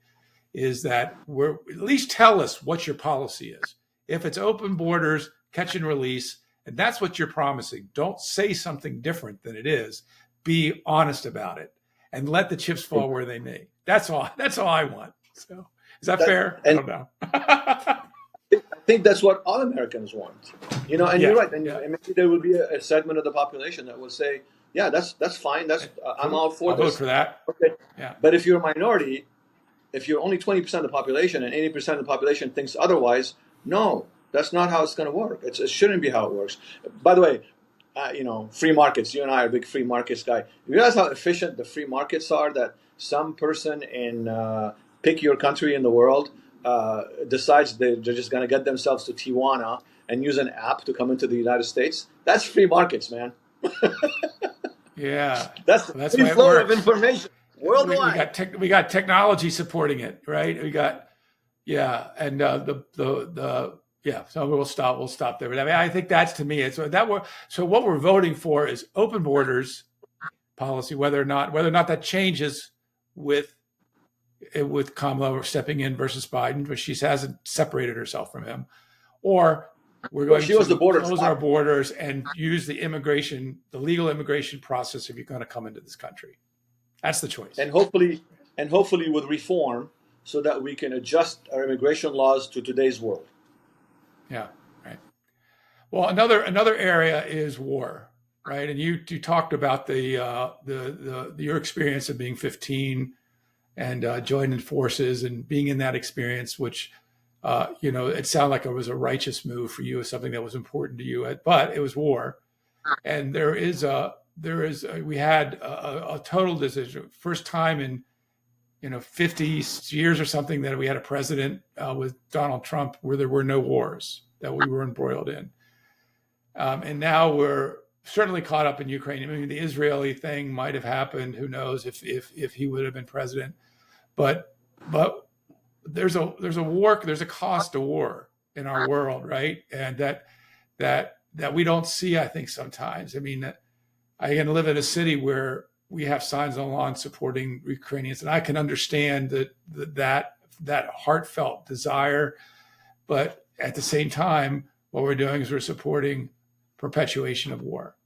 is that we're, at least tell us what your policy is. If it's open borders, catch and release, and that's what you're promising, don't say something different than it is. Be honest about it and let the chips fall where they may. That's all I want. So is that fair? I don't know. I think that's what all Americans want, and you're right. And maybe there will be a segment of the population that will say, "Yeah, that's fine. I'm all for I'll this." Vote for that. Okay. Yeah. But if you're a minority, if you're only 20% of the population and 80% of the population thinks otherwise, no, that's not how it's going to work. It shouldn't be how it works. By the way, free markets. You and I are a big free markets guy. You realize how efficient the free markets are? That some person in pick your country in the world decides they're just going to get themselves to Tijuana and use an app to come into the United States. That's free markets, man. Yeah, that's the flow of information worldwide. We got technology supporting it, right? We got and So we'll stop there. But I mean, I think that's, to me, it's that so what we're voting for is open borders policy, whether or not that changes with Kamala stepping in versus Biden, but she hasn't separated herself from him, or we're going to close our borders and use the legal immigration process if you're going to come into this country. That's the choice. And hopefully with reform, so that we can adjust our immigration laws to today's world. Yeah, right. Well, another area is war, right? And you talked about your experience of being 15 and joining forces and being in that experience, which it sounded like it was a righteous move for you, as something that was important to you, but it was war. And we had a total decision, first time in 50 years or something, that we had a president with Donald Trump where there were no wars that we were embroiled in. And now we're certainly caught up in Ukraine. I mean, the Israeli thing might have happened. Who knows if he would have been president? But there's a war. There's a cost to war in our world, right? And that we don't see, I think, sometimes. I mean, I can live in a city where we have signs on lawn supporting Ukrainians, and I can understand that heartfelt desire. But at the same time, what we're doing is we're supporting perpetuation of war.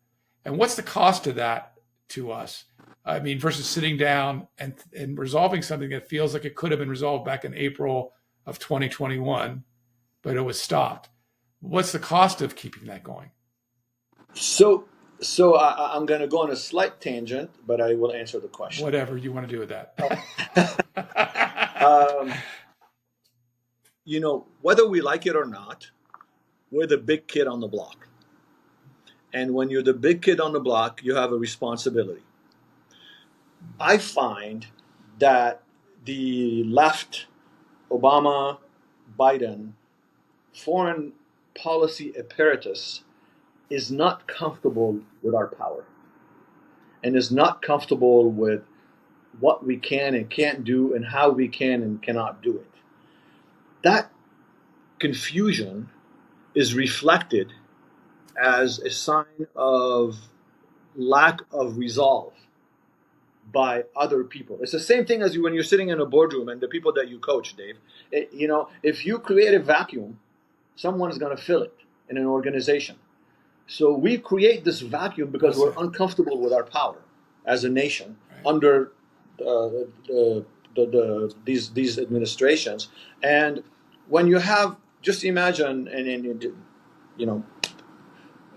And what's the cost of that to us? I mean, versus sitting down and resolving something that feels like it could have been resolved back in April of 2021, but it was stopped. What's the cost of keeping that going? So I'm going to go on a slight tangent, but I will answer the question. Whatever you want to do with that. Whether we like it or not, we're the big kid on the block. And when you're the big kid on the block, you have a responsibility. I find that the left, Obama, Biden, foreign policy apparatus is not comfortable with our power and is not comfortable with what we can and can't do and how we can and cannot do it. That confusion is reflected as a sign of lack of resolve by other people. It's the same thing as when you're sitting in a boardroom and the people that you coach, Dave. If you create a vacuum, someone is going to fill it in an organization. So we create this vacuum because we're uncomfortable with our power as a nation under these administrations. And when you have, just imagine,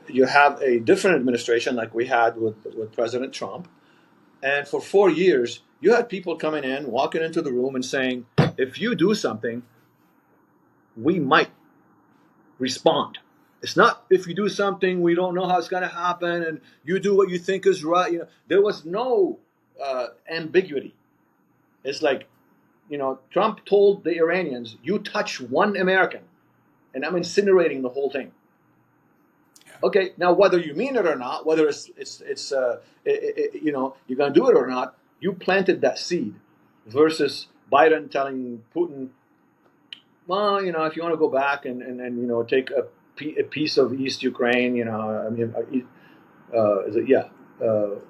you have a different administration like we had with President Trump, and for 4 years you had people coming in, walking into the room and saying, if you do something, we might respond. It's not if you do something, we don't know how it's going to happen, and you do what you think is right. There was no ambiguity. It's like, Trump told the Iranians, you touch one American, and I'm incinerating the whole thing. Yeah. Okay, now whether you mean it or not, whether you're going to do it or not, you planted that seed. Versus Biden telling Putin, well, if you want to go back and take a piece of East Ukraine,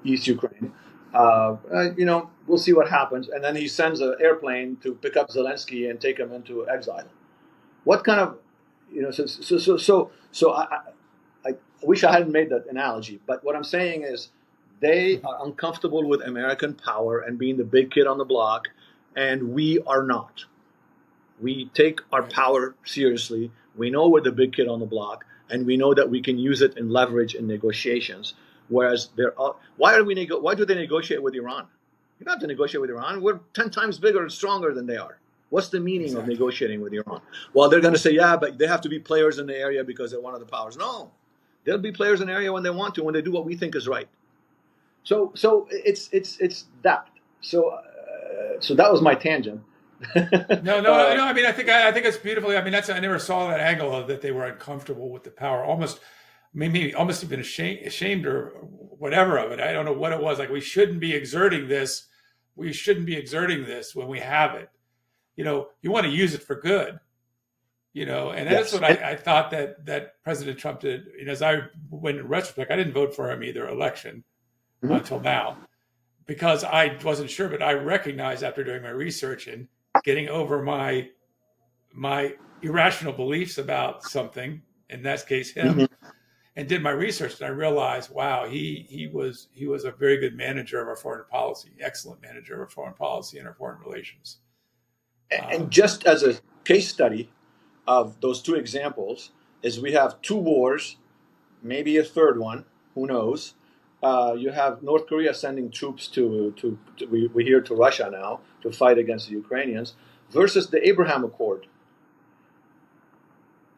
East Ukraine, we'll see what happens. And then he sends an airplane to pick up Zelensky and take him into exile. What kind of, I wish I hadn't made that analogy, but what I'm saying is they are uncomfortable with American power and being the big kid on the block, and we are not. We take our power seriously. We know we're the big kid on the block, and we know that we can use it in leverage in negotiations. Whereas why do they negotiate with Iran? You don't have to negotiate with Iran. We're 10 times bigger and stronger than they are. What's the meaning of negotiating with Iran? Well, they're going to say, yeah, but they have to be players in the area because they're one of the powers. No, they'll be players in the area when they want to, when they do what we think is right. So it's that. So that was my tangent. No. I mean, I think it's beautifully. I mean, I never saw that angle of that they were uncomfortable with the power, almost, maybe almost even ashamed or whatever of it. I don't know what it was. Like, we shouldn't be exerting this. We shouldn't be exerting this when we have it. You want to use it for good. And that's what I thought that President Trump did. As I went in retrospect, I didn't vote for him either election until now, because I wasn't sure. But I recognized after doing my research and getting over my irrational beliefs about something, in that case him, and did my research, and I realized, wow, he was a very good manager of our foreign policy, excellent manager of our foreign policy and our foreign relations. And just as a case study of those two examples, is we have two wars, maybe a third one, who knows? You have North Korea sending troops we hear to Russia now to fight against the Ukrainians, versus the Abraham Accord.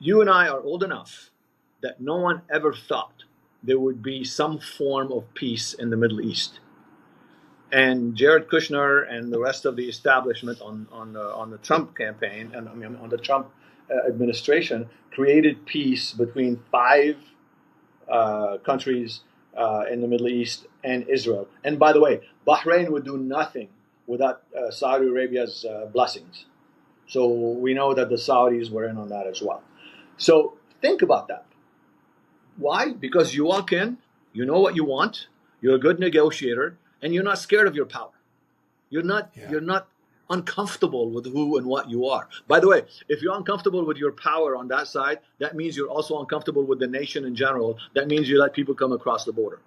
You and I are old enough that no one ever thought there would be some form of peace in the Middle East. And Jared Kushner and the rest of the establishment on the Trump campaign, and on the Trump administration, created peace between 5 countries in the Middle East and Israel. And by the way, Bahrain would do nothing without Saudi Arabia's blessings. So we know that the Saudis were in on that as well. So think about that. Why? Because you walk in, you know what you want, you're a good negotiator, and you're not scared of your power. You're not uncomfortable with who and what you are. By the way, if you're uncomfortable with your power on that side, that means you're also uncomfortable with the nation in general. That means you let people come across the border.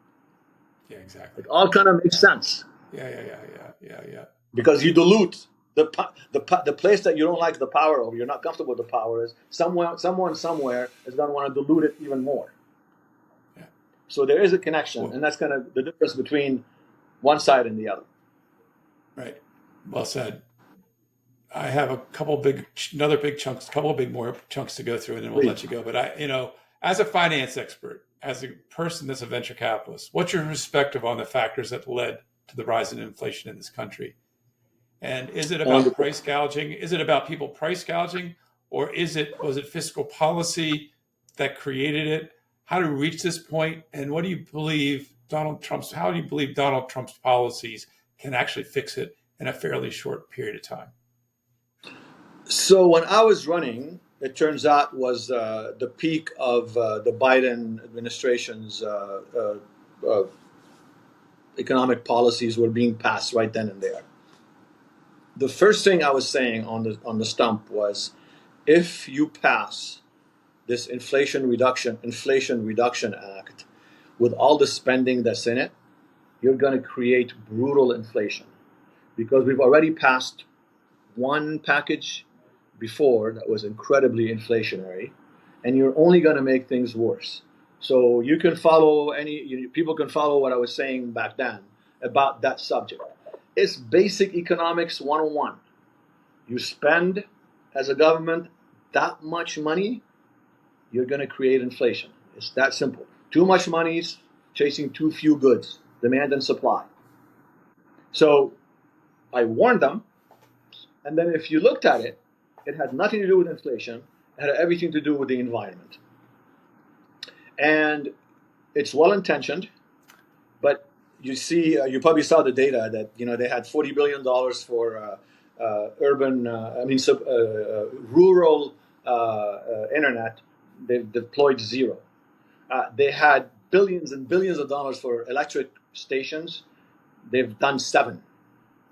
Yeah, exactly. It all kind of makes sense. Yeah. Because you dilute the place that you don't like the power of, you're not comfortable with the power, is someone somewhere is going to want to dilute it even more. Yeah. So there is a connection, and that's kind of the difference between one side and the other. Right. Well said. I have a couple big more chunks to go through, and then we'll let you go. But as a finance expert, as a person that's a venture capitalist, what's your perspective on the factors that led to the rise in inflation in this country? And is it about price gouging? Is it about people price gouging, or was it fiscal policy that created it? How to reach this point, and what do you believe how do you believe Donald Trump's policies can actually fix it in a fairly short period of time? So when I was running, it turns out was the peak of the Biden administration's economic policies were being passed right then and there. The first thing I was saying on the stump was, if you pass this Inflation Reduction Act with all the spending that's in it, you're going to create brutal inflation, because we've already passed one package before that was incredibly inflationary, and you're only going to make things worse. So you can follow people can follow what I was saying back then about that subject. It's basic economics 101. You spend as a government that much money, you're going to create inflation. It's that simple. Too much money is chasing too few goods, demand and supply. So I warned them, and then if you looked at it, it had nothing to do with inflation. It had everything to do with the environment. And it's well intentioned, but you see, you probably saw the data that they had $40 billion for rural internet. They've deployed zero. They had billions and billions of dollars for electric stations. They've done 7.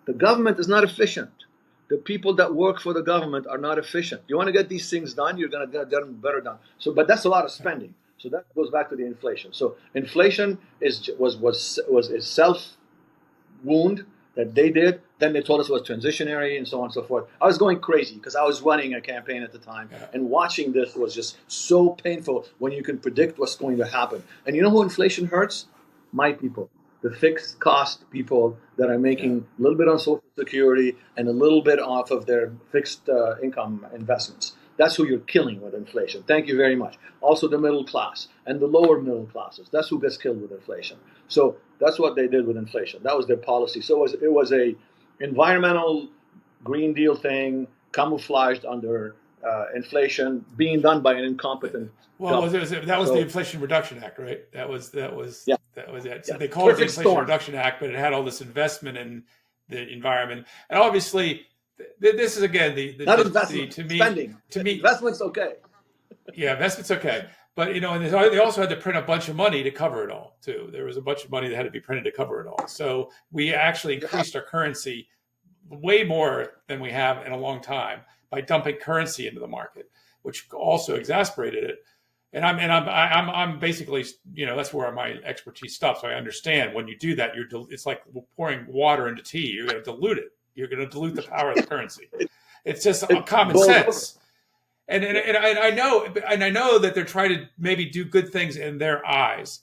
The government is not efficient. The people that work for the government are not efficient. You want to get these things done, you're going to get them better done. So, but that's a lot of spending. So that goes back to the inflation. So inflation was a self wound that they did. Then they told us it was transitionary and so on and so forth. I was going crazy because I was running a campaign at the time, and watching this was just so painful when you can predict what's going to happen. And you know who inflation hurts? My people, the fixed cost people that are making a little bit on Social Security and a little bit off of their fixed income investments. That's who you're killing with inflation. Thank you very much. Also the middle class and the lower middle classes. That's who gets killed with inflation. So that's what they did with inflation. That was their policy. So it was a environmental Green Deal thing camouflaged under inflation being done by an incompetent government. That was the Inflation Reduction Act, right? That was it. So they called it the Inflation Reduction Act, but it had all this investment in the environment. And obviously, this is again spending. Investment's okay. Yeah, investment's okay. But and they also had to print a bunch of money to cover it all too. There was a bunch of money that had to be printed to cover it all. So we actually increased our currency way more than we have in a long time by dumping currency into the market, which also exasperated it. And I'm basically, that's where my expertise stops. So I understand when you do that, it's like pouring water into tea. You're going to dilute it. You're going to dilute the power of the currency. It's just common sense. And I know that they're trying to maybe do good things in their eyes,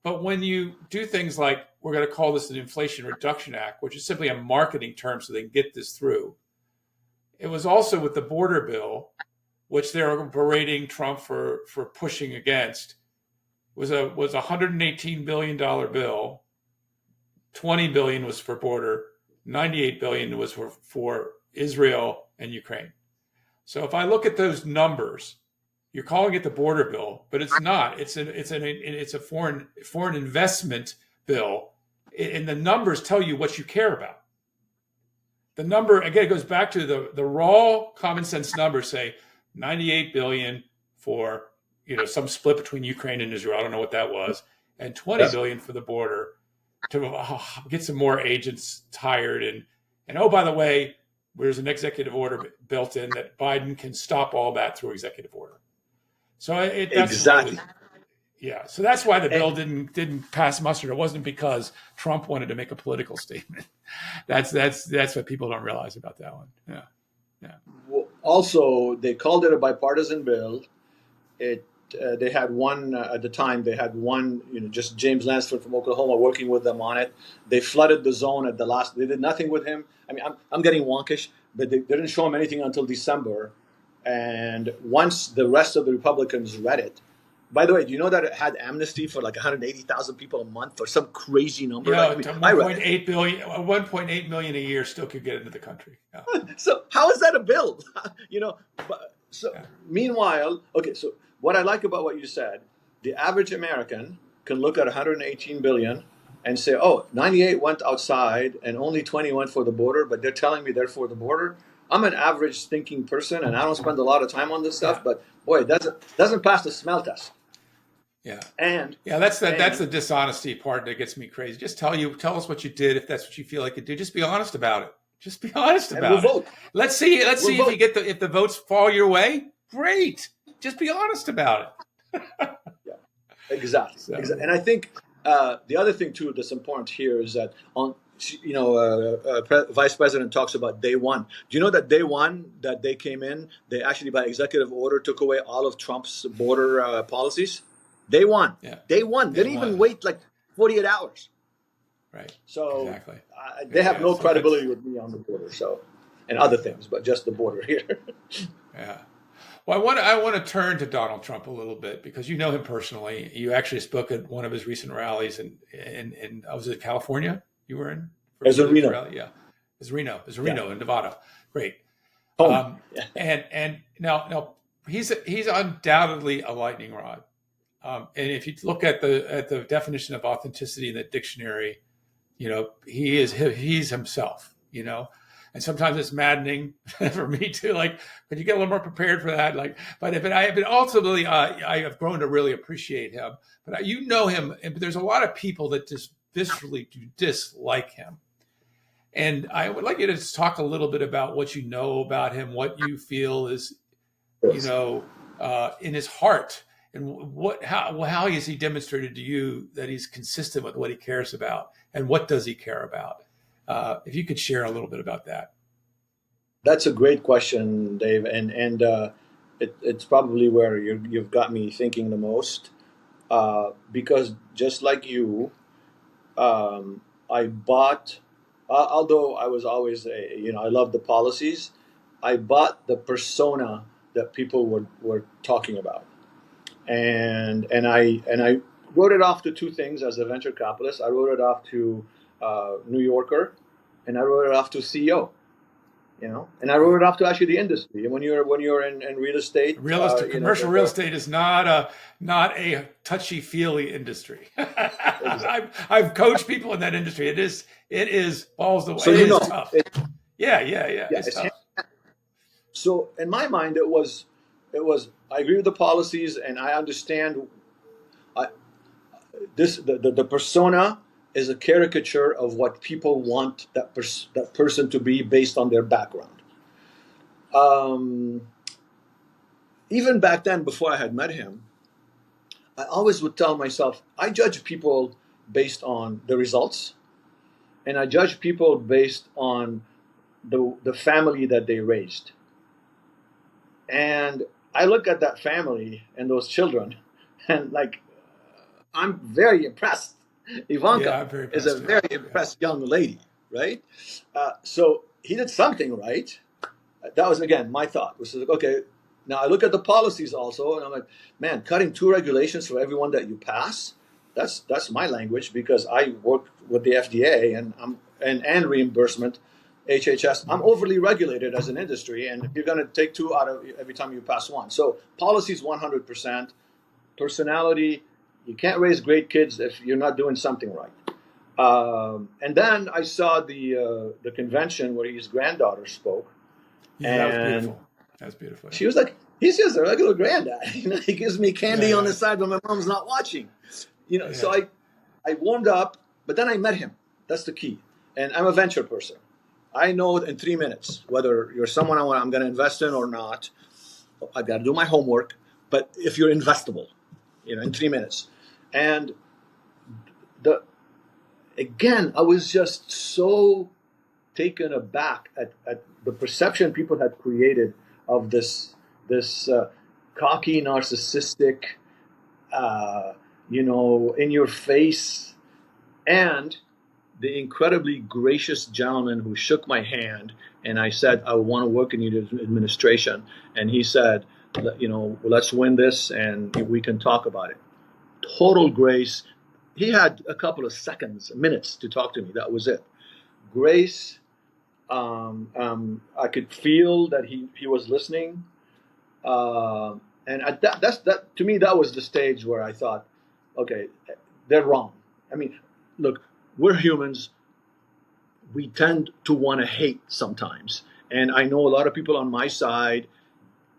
but when you do things like, we're going to call this an Inflation Reduction Act, which is simply a marketing term so they can get this through. It was also with the border bill, which they're berating Trump for pushing against, was a $118 billion bill. $20 billion was for border, $98 billion was for Israel and Ukraine. So if I look at those numbers, you're calling it the border bill, but it's not. It's a foreign investment bill, and the numbers tell you what you care about. The number again, it goes back to the raw common sense numbers. Say 98 billion for some split between Ukraine and Israel. I don't know what that was, and 20 billion for the border to get some more agents hired. And oh, by the way, there's an executive order built in that Biden can stop all that through executive order. So that's exactly. So that's why the bill didn't pass muster. It wasn't because Trump wanted to make a political statement. That's what people don't realize about that one. Yeah. Well, also, they called it a bipartisan bill. They had one at the time. They had one, just James Lansford from Oklahoma working with them on it. They flooded the zone at the last. They did nothing with him. I mean, I'm getting wonkish, but they didn't show him anything until December. And once the rest of the Republicans read it, by the way, do you know that it had amnesty for like 180,000 people a month or some crazy number? 1.8 million a year still could get into the country. Yeah. So how is that a bill? Meanwhile, okay, so what I like about what you said, the average American can look at 118 billion and say, 98 went outside and only 20 went for the border, but they're telling me they're for the border. I'm an average thinking person and I don't spend a lot of time on this stuff, but boy, it doesn't pass the smell test. Yeah. That's the dishonesty part that gets me crazy. Just tell us what you did if that's what you feel like you do. Just be honest about it. Just be honest about it. Vote. Let's see if you get if the votes fall your way. Great. Just be honest about it. Yeah. Exactly. And I think the other thing too that's important here is that Vice President talks about day one. Do you know that day one that they came in, they actually by executive order took away all of Trump's border policies? Day one. Yeah. Day one. They didn't even wait like 48 hours. Right. So exactly. They have no credibility with me on the border. So, and other things, but just the border here. Yeah. Well, I want to turn to Donald Trump a little bit because you know him personally. You actually spoke at one of his recent rallies in was it California you were in? It was in Reno. Yeah. It was Reno in Nevada. Great. And now he's undoubtedly a lightning rod. And if you look at the definition of authenticity in the dictionary, he's himself, and sometimes it's maddening for me too. Like, could you get a little more prepared for that? Like, but ultimately, I have grown to really appreciate him. But you know him, but there's a lot of people that just viscerally do dislike him. And I would like you to just talk a little bit about what you know about him, what you feel is, in his heart, and how has he demonstrated to you that he's consistent with what he cares about, and what does he care about? If you could share a little bit about that. That's a great question, Dave, and it's probably where you've got me thinking the most, because just like you, I bought. Although I was always I love the policies, I bought the persona that people were talking about, and I wrote it off to two things as a venture capitalist. I wrote it off to New Yorker, and I wrote it off to CEO. And I wrote it off to actually the industry. And when you're in real estate, commercial real estate is not a touchy feely industry. Exactly. I've coached people in that industry. It is balls the way. So it is tough. Yeah. It's tough. So in my mind, it was. I agree with the policies, and I understand. The persona is a caricature of what people want that person to be based on their background. Even back then, before I had met him, I always would tell myself, I judge people based on the results, and I judge people based on the family that they raised. And I look at that family and those children, and I'm very impressed. Ivanka is a very impressed young lady, right? So he did something right. That was, again, my thought, which is like, okay, now I look at the policies also, and I'm like, man, cutting 2 regulations for everyone that you pass, that's my language, because I work with the FDA and reimbursement, HHS. I'm overly regulated as an industry, and you're going to take 2 out of every time you pass 1. So policies 100%, personality. You can't raise great kids if you're not doing something right. And then I saw the convention where his granddaughter spoke. Yeah, that was beautiful. She was like, he's just a regular granddad. He gives me candy on the side when my mom's not watching. So I warmed up, but then I met him. That's the key. And I'm a venture person. I know in 3 minutes whether you're someone I'm going to invest in or not. I've got to do my homework. But if you're investable, in 3 minutes. And again, I was just so taken aback at the perception people had created of this cocky, narcissistic, in your face, and the incredibly gracious gentleman who shook my hand, and I said, I want to work in your administration. And he said, let's win this and we can talk about it. Total grace. He had a couple of minutes to talk to me. That was it. Grace. I could feel that he was listening. And that to me, that was the stage where I thought, okay, they're wrong. I mean, look, we're humans. We tend to want to hate sometimes. And I know a lot of people on my side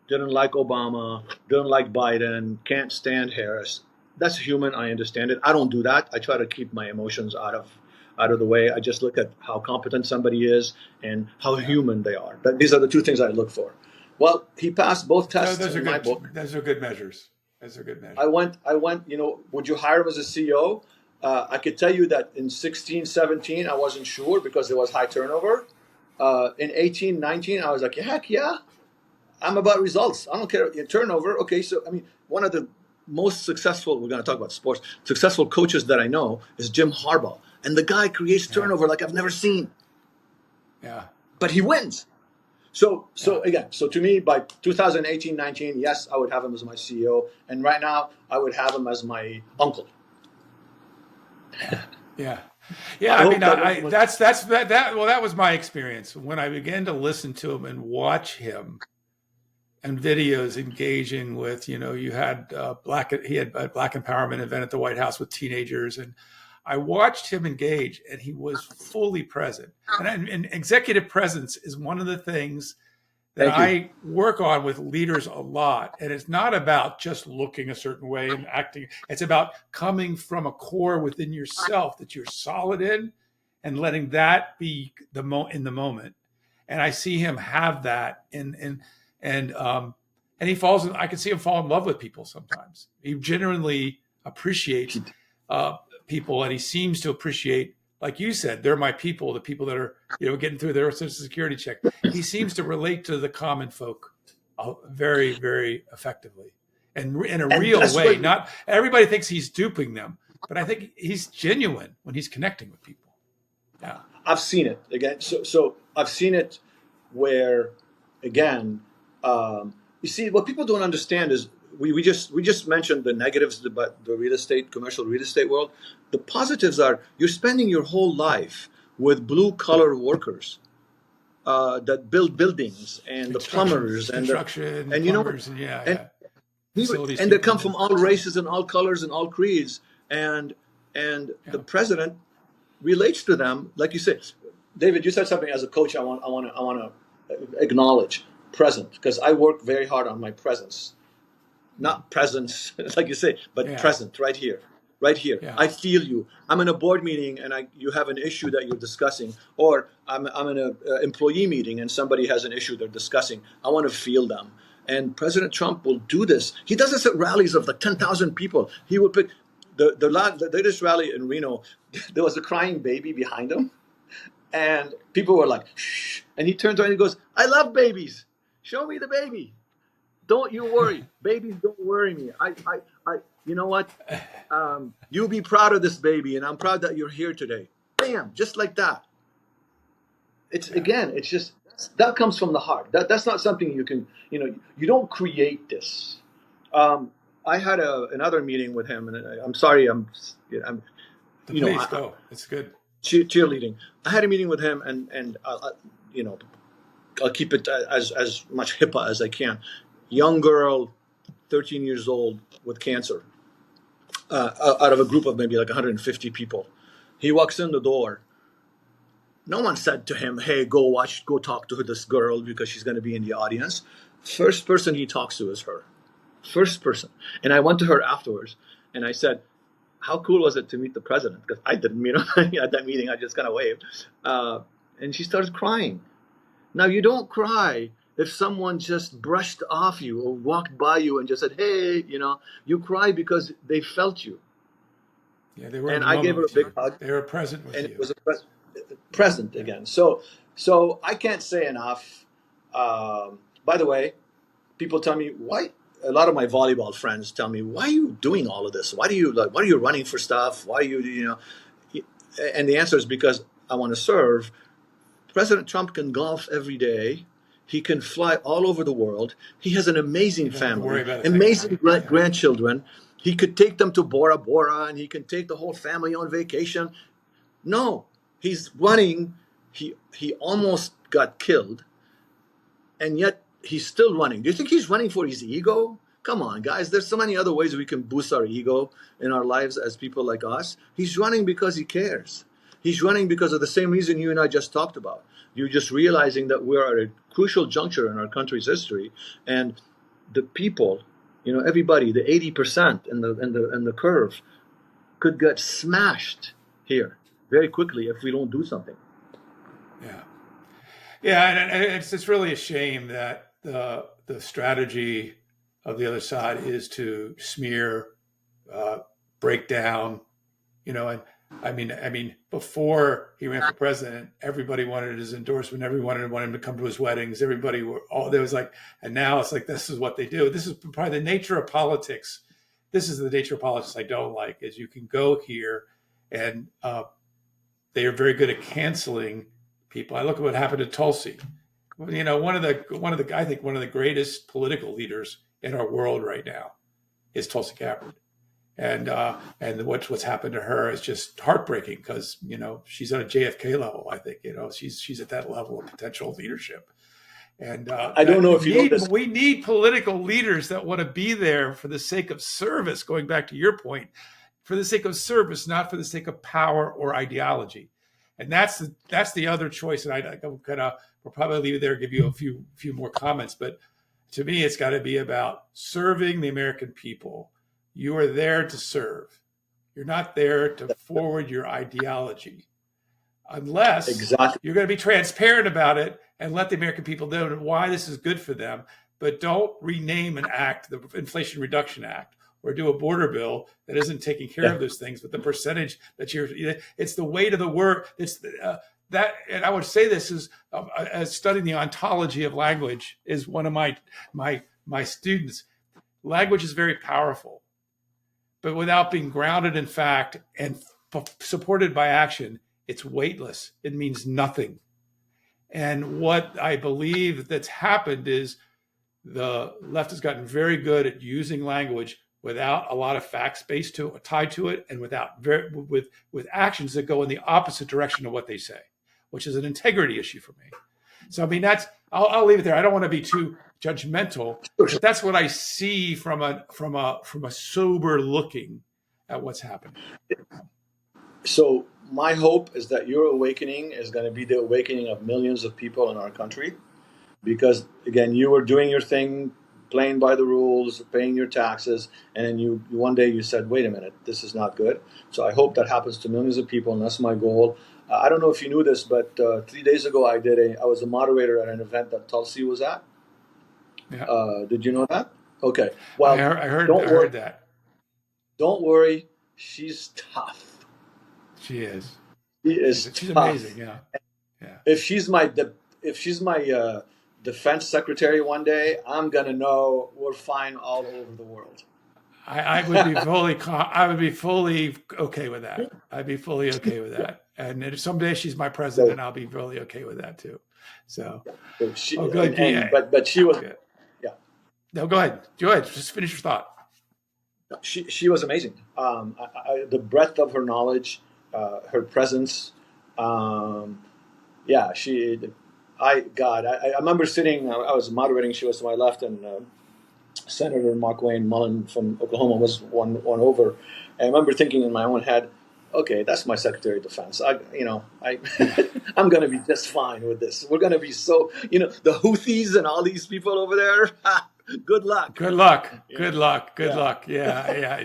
didn't like Obama, didn't like Biden, can't stand Harris. That's human. I understand it. I don't do that. I try to keep my emotions out of the way. I just look at how competent somebody is and how human they are. These are the 2 things I look for. Well, he passed both tests in my book. Those are good measures. I went, would you hire him as a CEO? I could tell you that in 16, 17, I wasn't sure because there was high turnover. In 18, 19, I was like, heck yeah. I'm about results. I don't care. Turnover. Okay, so, one of the most successful, we're going to talk about sports, successful coaches that I know is Jim Harbaugh. And the guy creates turnover like I've never seen. Yeah. But he wins. So to me, by 2018, 19, yes, I would have him as my CEO. And right now, I would have him as my uncle. Yeah. That was my experience when I began to listen to him and watch him. and videos engaging with, you had he had a Black empowerment event at the White House with teenagers, and I watched him engage, and he was fully present. And executive presence is one of the things that I work on with leaders a lot. And it's not about just looking a certain way and acting. It's about coming from a core within yourself that you're solid in and letting that be in the moment. And I see him have that and he falls in, I can see him fall in love with people sometimes. He genuinely appreciates people, and he seems to appreciate, like you said, they're my people, the people that are, getting through their Social Security check. He seems to relate to the common folk very, very effectively and in a real way. Not everybody thinks he's duping them, but I think he's genuine when he's connecting with people. Yeah, I've seen it again. So I've seen it where, again, you see, what people don't understand is we just mentioned the negatives about the commercial real estate world. The positives are you're spending your whole life with blue collar workers that build buildings and the plumbers and construction and plumbers, and they come from all races and all colors and all creeds, and the president relates to them, like you said. David, you said something as a coach. I want to acknowledge present, because I work very hard on my presence. Not presence, like you say, but present, right here. Yeah. I feel you. I'm in a board meeting and you have an issue that you're discussing, or I'm in an employee meeting and somebody has an issue they're discussing. I want to feel them. And President Trump will do this. He does this at rallies of like 10,000 people. He will pick the latest rally in Reno. There was a crying baby behind him, and people were like, shh. And he turns around and he goes, I love babies. Show me the baby. Don't you worry. Babies don't worry me. I you know what? You be proud of this baby, and I'm proud that you're here today. Bam, just like that. It's just, that comes from the heart. That's not something you can, you don't create this. I had another meeting with him, and I'm sorry, please go. It's good. Cheerleading. I had a meeting with him, and I'll keep it as much HIPAA as I can. Young girl, 13 years old, with cancer, out of a group of maybe like 150 people. He walks in the door. No one said to him, hey, go talk to this girl because she's going to be in the audience. First person he talks to is her. First person. And I went to her afterwards, and I said, how cool was it to meet the president? Because I didn't, at that meeting, I just kind of waved. And she started crying. Now, you don't cry if someone just brushed off you or walked by you and just said, hey, you cry because they felt you. Yeah, they were. And I gave her a big hug. They were present with you. And it was present again. So I can't say enough. By the way, people tell me, why? A lot of my volleyball friends tell me, why are you doing all of this? Why are you running for stuff? Why are you, And the answer is because I want to serve. President Trump can golf every day. He can fly all over the world. He has an amazing family, amazing grandchildren. He could take them to Bora Bora, and he can take the whole family on vacation. No, he's running. He almost got killed, and yet he's still running. Do you think he's running for his ego? Come on, guys. There's so many other ways we can boost our ego in our lives as people like us. He's running because he cares. He's running because of the same reason you and I just talked about. You're just realizing that we're at a crucial juncture in our country's history, and the people, everybody, the 80% in the curve, could get smashed here very quickly if we don't do something. Yeah, and it's really a shame that the strategy of the other side is to smear, break down, and I mean, before he ran for president, everybody wanted his endorsement. Everyone wanted him to come to his weddings. And now it's like, this is what they do. This is probably the nature of politics. This is the nature of politics I don't like, is you can go here and they are very good at canceling people. I look at what happened to Tulsi. One of the greatest political leaders in our world right now is Tulsi Gabbard. And what's happened to her is just heartbreaking, because she's at a JFK level. I think she's at that level of potential leadership, And I don't know if you know this. we need political leaders that want to be there for the sake of service, going back to your point, for the sake of service, not for the sake of power or ideology. And that's the other choice. And we'll probably leave it there, give you a few more comments. But to me, it's got to be about serving the American people. You are there to serve. You're not there to forward your ideology, unless you're going to be transparent about it and let the American people know why this is good for them. But don't rename an act, the Inflation Reduction Act, or do a border bill that isn't taking care of those things. But the percentage that it's the weight of the word. It's that, and I would say this is as studying the ontology of language is one of my students. Language is very powerful, but without being grounded in fact and supported by action, it's weightless. It means nothing. And what I believe that's happened is the left has gotten very good at using language without a lot of facts tied to it, and with actions that go in the opposite direction of what they say, which is an integrity issue for me. So I mean, I'll leave it there. I don't want to be too judgmental, but that's what I see from a sober looking at what's happening. So my hope is that your awakening is going to be the awakening of millions of people in our country, because again, you were doing your thing, playing by the rules, paying your taxes, and then you one day you said, wait a minute, this is not good. So I hope that happens to millions of people, and that's my goal. I don't know if you knew this, but 3 days ago I was a moderator at an event that Tulsi was at. Yeah. Did you know that? Okay. Well, I heard that. Don't worry, she's tough. She is. She's amazing. Yeah. If she's my defense secretary one day, I'm gonna know we're fine all over the world. I would be fully okay with that. I'd be fully okay with that. And if someday she's my president, I'll be really okay with that too. So, good. But she was, yeah. No, go ahead. Just finish your thought. She was amazing. The breadth of her knowledge, her presence. I remember sitting. I was moderating. She was to my left, and Senator Mark Wayne Mullen from Oklahoma was one over. And I remember thinking in my own head, okay, that's my Secretary of Defense. I'm going to be just fine with this. We're going to be the Houthis and all these people over there. Good luck. Good luck. Yeah.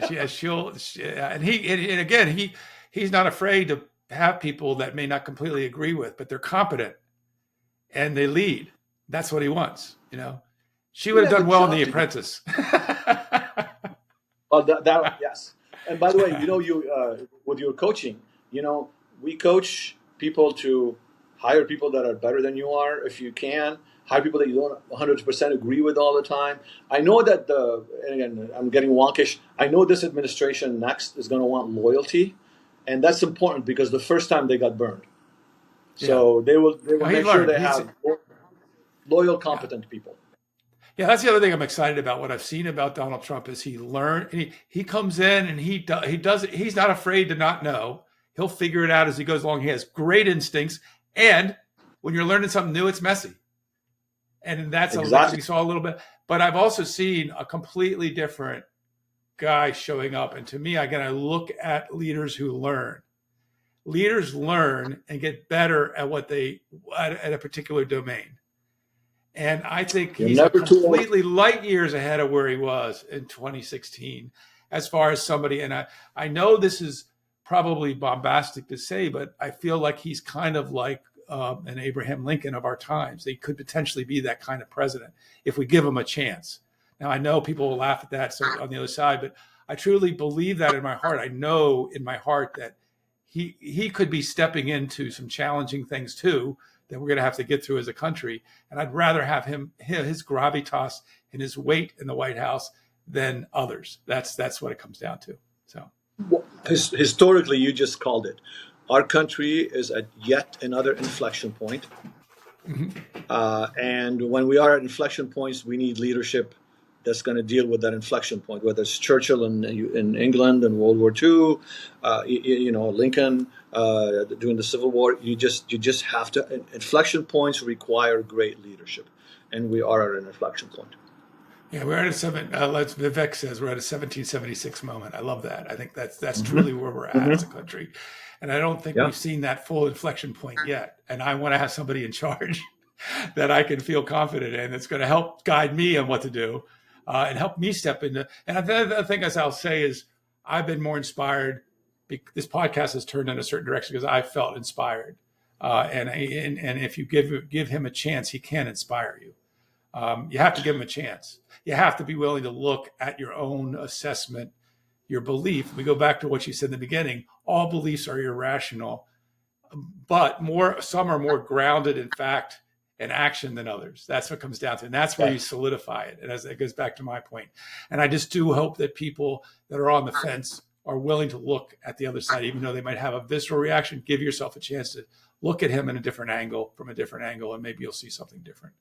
He's not afraid to have people that may not completely agree with, but they're competent and they lead. That's what he wants. She would have done well in The Apprentice. Well, yes. And by the way, you with your coaching, we coach people to hire people that are better than you are, if you can. Hire people that you don't 100% agree with all the time. I know that and again, I'm getting wonkish. I know this administration next is going to want loyalty, and that's important because the first time they got burned. So they will make sure they have loyal, competent people. Yeah, that's the other thing I'm excited about. What I've seen about Donald Trump is he learned. He comes in and he does it. He's not afraid to not know. He'll figure it out as he goes along. He has great instincts, and when you're learning something new, it's messy. And that's exactly. We saw a little bit. But I've also seen a completely different guy showing up. And to me, again, I look at leaders who learn. Leaders learn and get better at a particular domain. And I think he's completely light years ahead of where he was in 2016 as far as somebody. And I know this is probably bombastic to say, but I feel like he's kind of like an Abraham Lincoln of our times. He could potentially be that kind of president if we give him a chance. Now, I know people will laugh at that on the other side, but I truly believe that in my heart. I know in my heart that he could be stepping into some challenging things too that we're going to have to get through as a country. And I'd rather have his gravitas and his weight in the White House than others. That's what it comes down to. So, well, historically, you just called it. Our country is at yet another inflection point. Mm-hmm. And when we are at inflection points, we need leadership that's going to deal with that inflection point, whether it's Churchill in England in World War II, Lincoln during the Civil War. You just have to. Inflection points require great leadership, and we are at an inflection point. Yeah, we're at Vivek says we're at a 1776 moment. I love that. I think that's truly where we're at as a country. And I don't think we've seen that full inflection point yet. And I want to have somebody in charge that I can feel confident in, that's going to help guide me on what to do and help me step into. And the other thing, as I'll say, is I've been more inspired. This podcast has turned in a certain direction because I felt inspired. And if you give him a chance, he can inspire you. You have to give him a chance. You have to be willing to look at your own assessment, your belief. We go back to what you said in the beginning. All beliefs are irrational, but some are more grounded in fact and action than others. That's what it comes down to. And that's where you solidify it. And as it goes back to my point. And I just do hope that people that are on the fence are willing to look at the other side, even though they might have a visceral reaction. Give yourself a chance to look at him from a different angle, and maybe you'll see something different.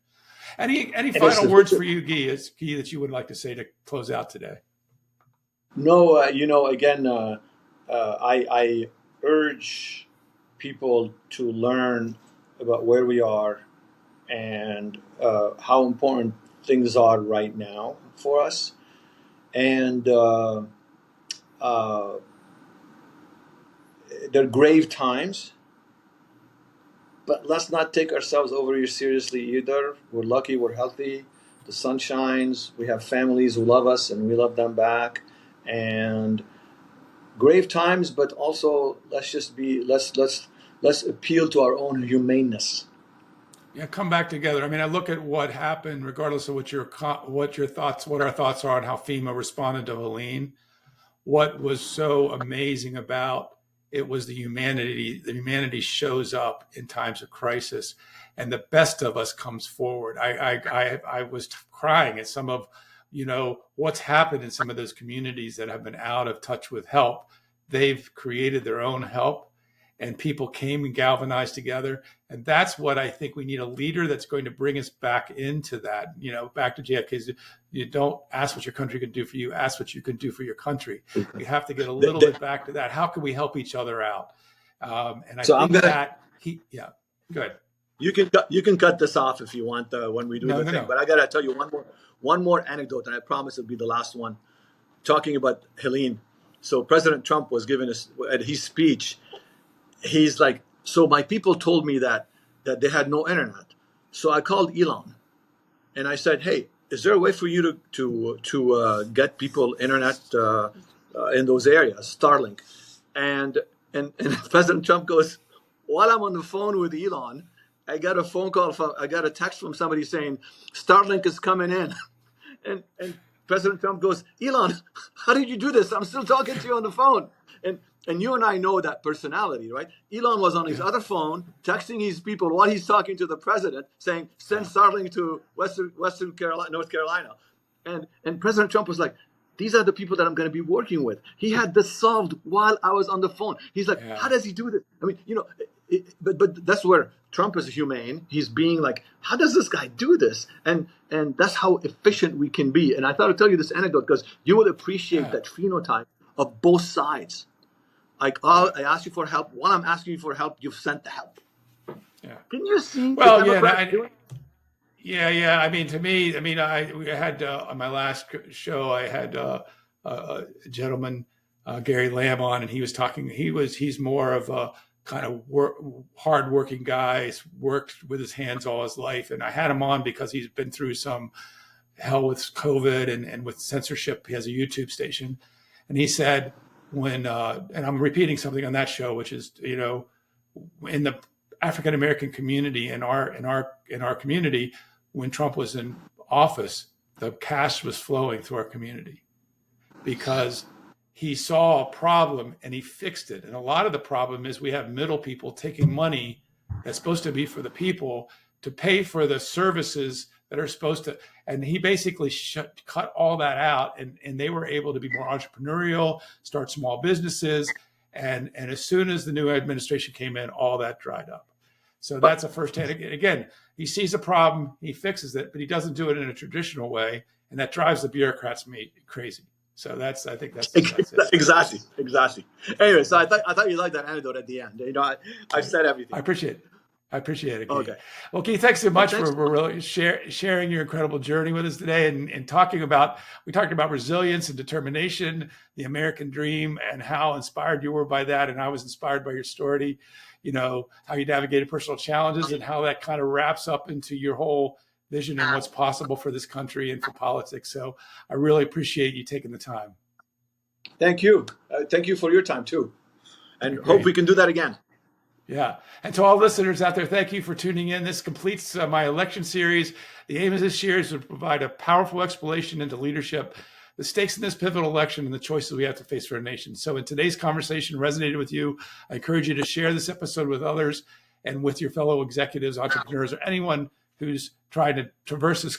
Any final words for you, Guy, that you would like to say to close out today? No, again, I urge people to learn about where we are and how important things are right now for us. And they're grave times. But let's not take ourselves over seriously either. We're lucky, we're healthy, the sun shines, we have families who love us and we love them back. And grave times, but also let's appeal to our own humaneness. Yeah, come back together. I mean, I look at what happened, regardless of what our thoughts are on how FEMA responded to Helene. What was so amazing about it was the humanity. The humanity shows up in times of crisis, and the best of us comes forward. I was crying at some of, what's happened in some of those communities that have been out of touch with help. They've created their own help, and people came and galvanized together. And that's what I think we need, a leader that's going to bring us back into that, back to JFK's. You don't ask what your country can do for you, ask what you can do for your country. You have to get a little bit back to that. How can we help each other out? And I think go ahead. You can cut this off if you want when we do the thing. No. But I got to tell you one more anecdote, and I promise it'll be the last one, talking about Helene. So President Trump was giving us at his speech, he's like, so my people told me that they had no internet. So I called Elon and I said, hey, is there a way for you to get people internet in those areas, Starlink? And President Trump goes, while I'm on the phone with Elon, I got a text from somebody saying Starlink is coming in. and President Trump goes, Elon, how did you do this? I'm still talking to you on the phone. And you and I know that personality, right? Elon was on his other phone, texting his people while he's talking to the president, saying, send Starlink to North Carolina. And President Trump was like, these are the people that I'm going to be working with. He had this solved while I was on the phone. He's like, how does he do this? I mean, but that's where Trump is humane. He's being like, how does this guy do this? And that's how efficient we can be. And I thought I'd tell you this anecdote because you will appreciate that phenotype of both sides. Like, I asked you for help. While I'm asking you for help, you've sent the help. Yeah. Can you see? Well, yeah. I mean, to me, we had on my last show, I had a gentleman, Gary Lamb, on, and he was talking. He's more of a kind of hardworking guy. He's worked with his hands all his life, and I had him on because he's been through some hell with COVID and with censorship. He has a YouTube station, and he said, and I'm repeating something on that show, which is, in the African American community, in our community, when Trump was in office, the cash was flowing through our community because he saw a problem and he fixed it. And a lot of the problem is we have middle people taking money that's supposed to be for the people to pay for the services that are supposed to, and he basically cut all that out, and they were able to be more entrepreneurial, start small businesses, and as soon as the new administration came in, all that dried up. So that's a firsthand. Again, he sees a problem, he fixes it, but he doesn't do it in a traditional way, and that drives the bureaucrats crazy. So I think that's exactly. Anyway, so I thought you liked that anecdote at the end. I said everything. I appreciate I appreciate it, Guy. Okay. Well, Guy, thanks so much Thanks. for really sharing your incredible journey with us today and talking about, we talked about resilience and determination, the American dream, and how inspired you were by that. And I was inspired by your story, how you navigated personal challenges and how that kind of wraps up into your whole vision and what's possible for this country and for politics. So I really appreciate you taking the time. Thank you. Thank you for your time too. And Great. hope we can do that again. Yeah. And to all listeners out there, thank you for tuning in. This completes my election series. The aim of this series is to provide a powerful exploration into leadership, the stakes in this pivotal election, and the choices we have to face for our nation. So if today's conversation resonated with you, I encourage you to share this episode with others and with your fellow executives, entrepreneurs, or anyone who's trying to traverse this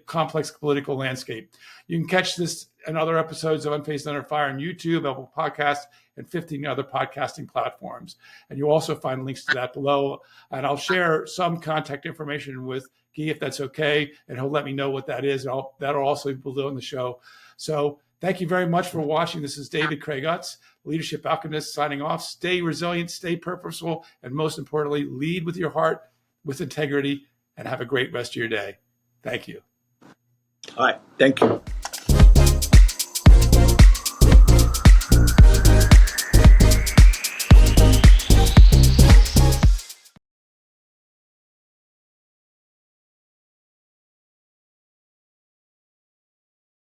complex political landscape. You can catch this and other episodes of Unfazed Under Fire on YouTube, Apple Podcasts, and 15 other podcasting platforms. And you'll also find links to that below. And I'll share some contact information with Guy, if that's okay, and he'll let me know what that is. And that'll also be below in the show. So thank you very much for watching. This is Craig Utz, Leadership Alchemist, signing off. Stay resilient, stay purposeful, and most importantly, lead with your heart, with integrity, and have a great rest of your day. Thank you. All right. Thank you.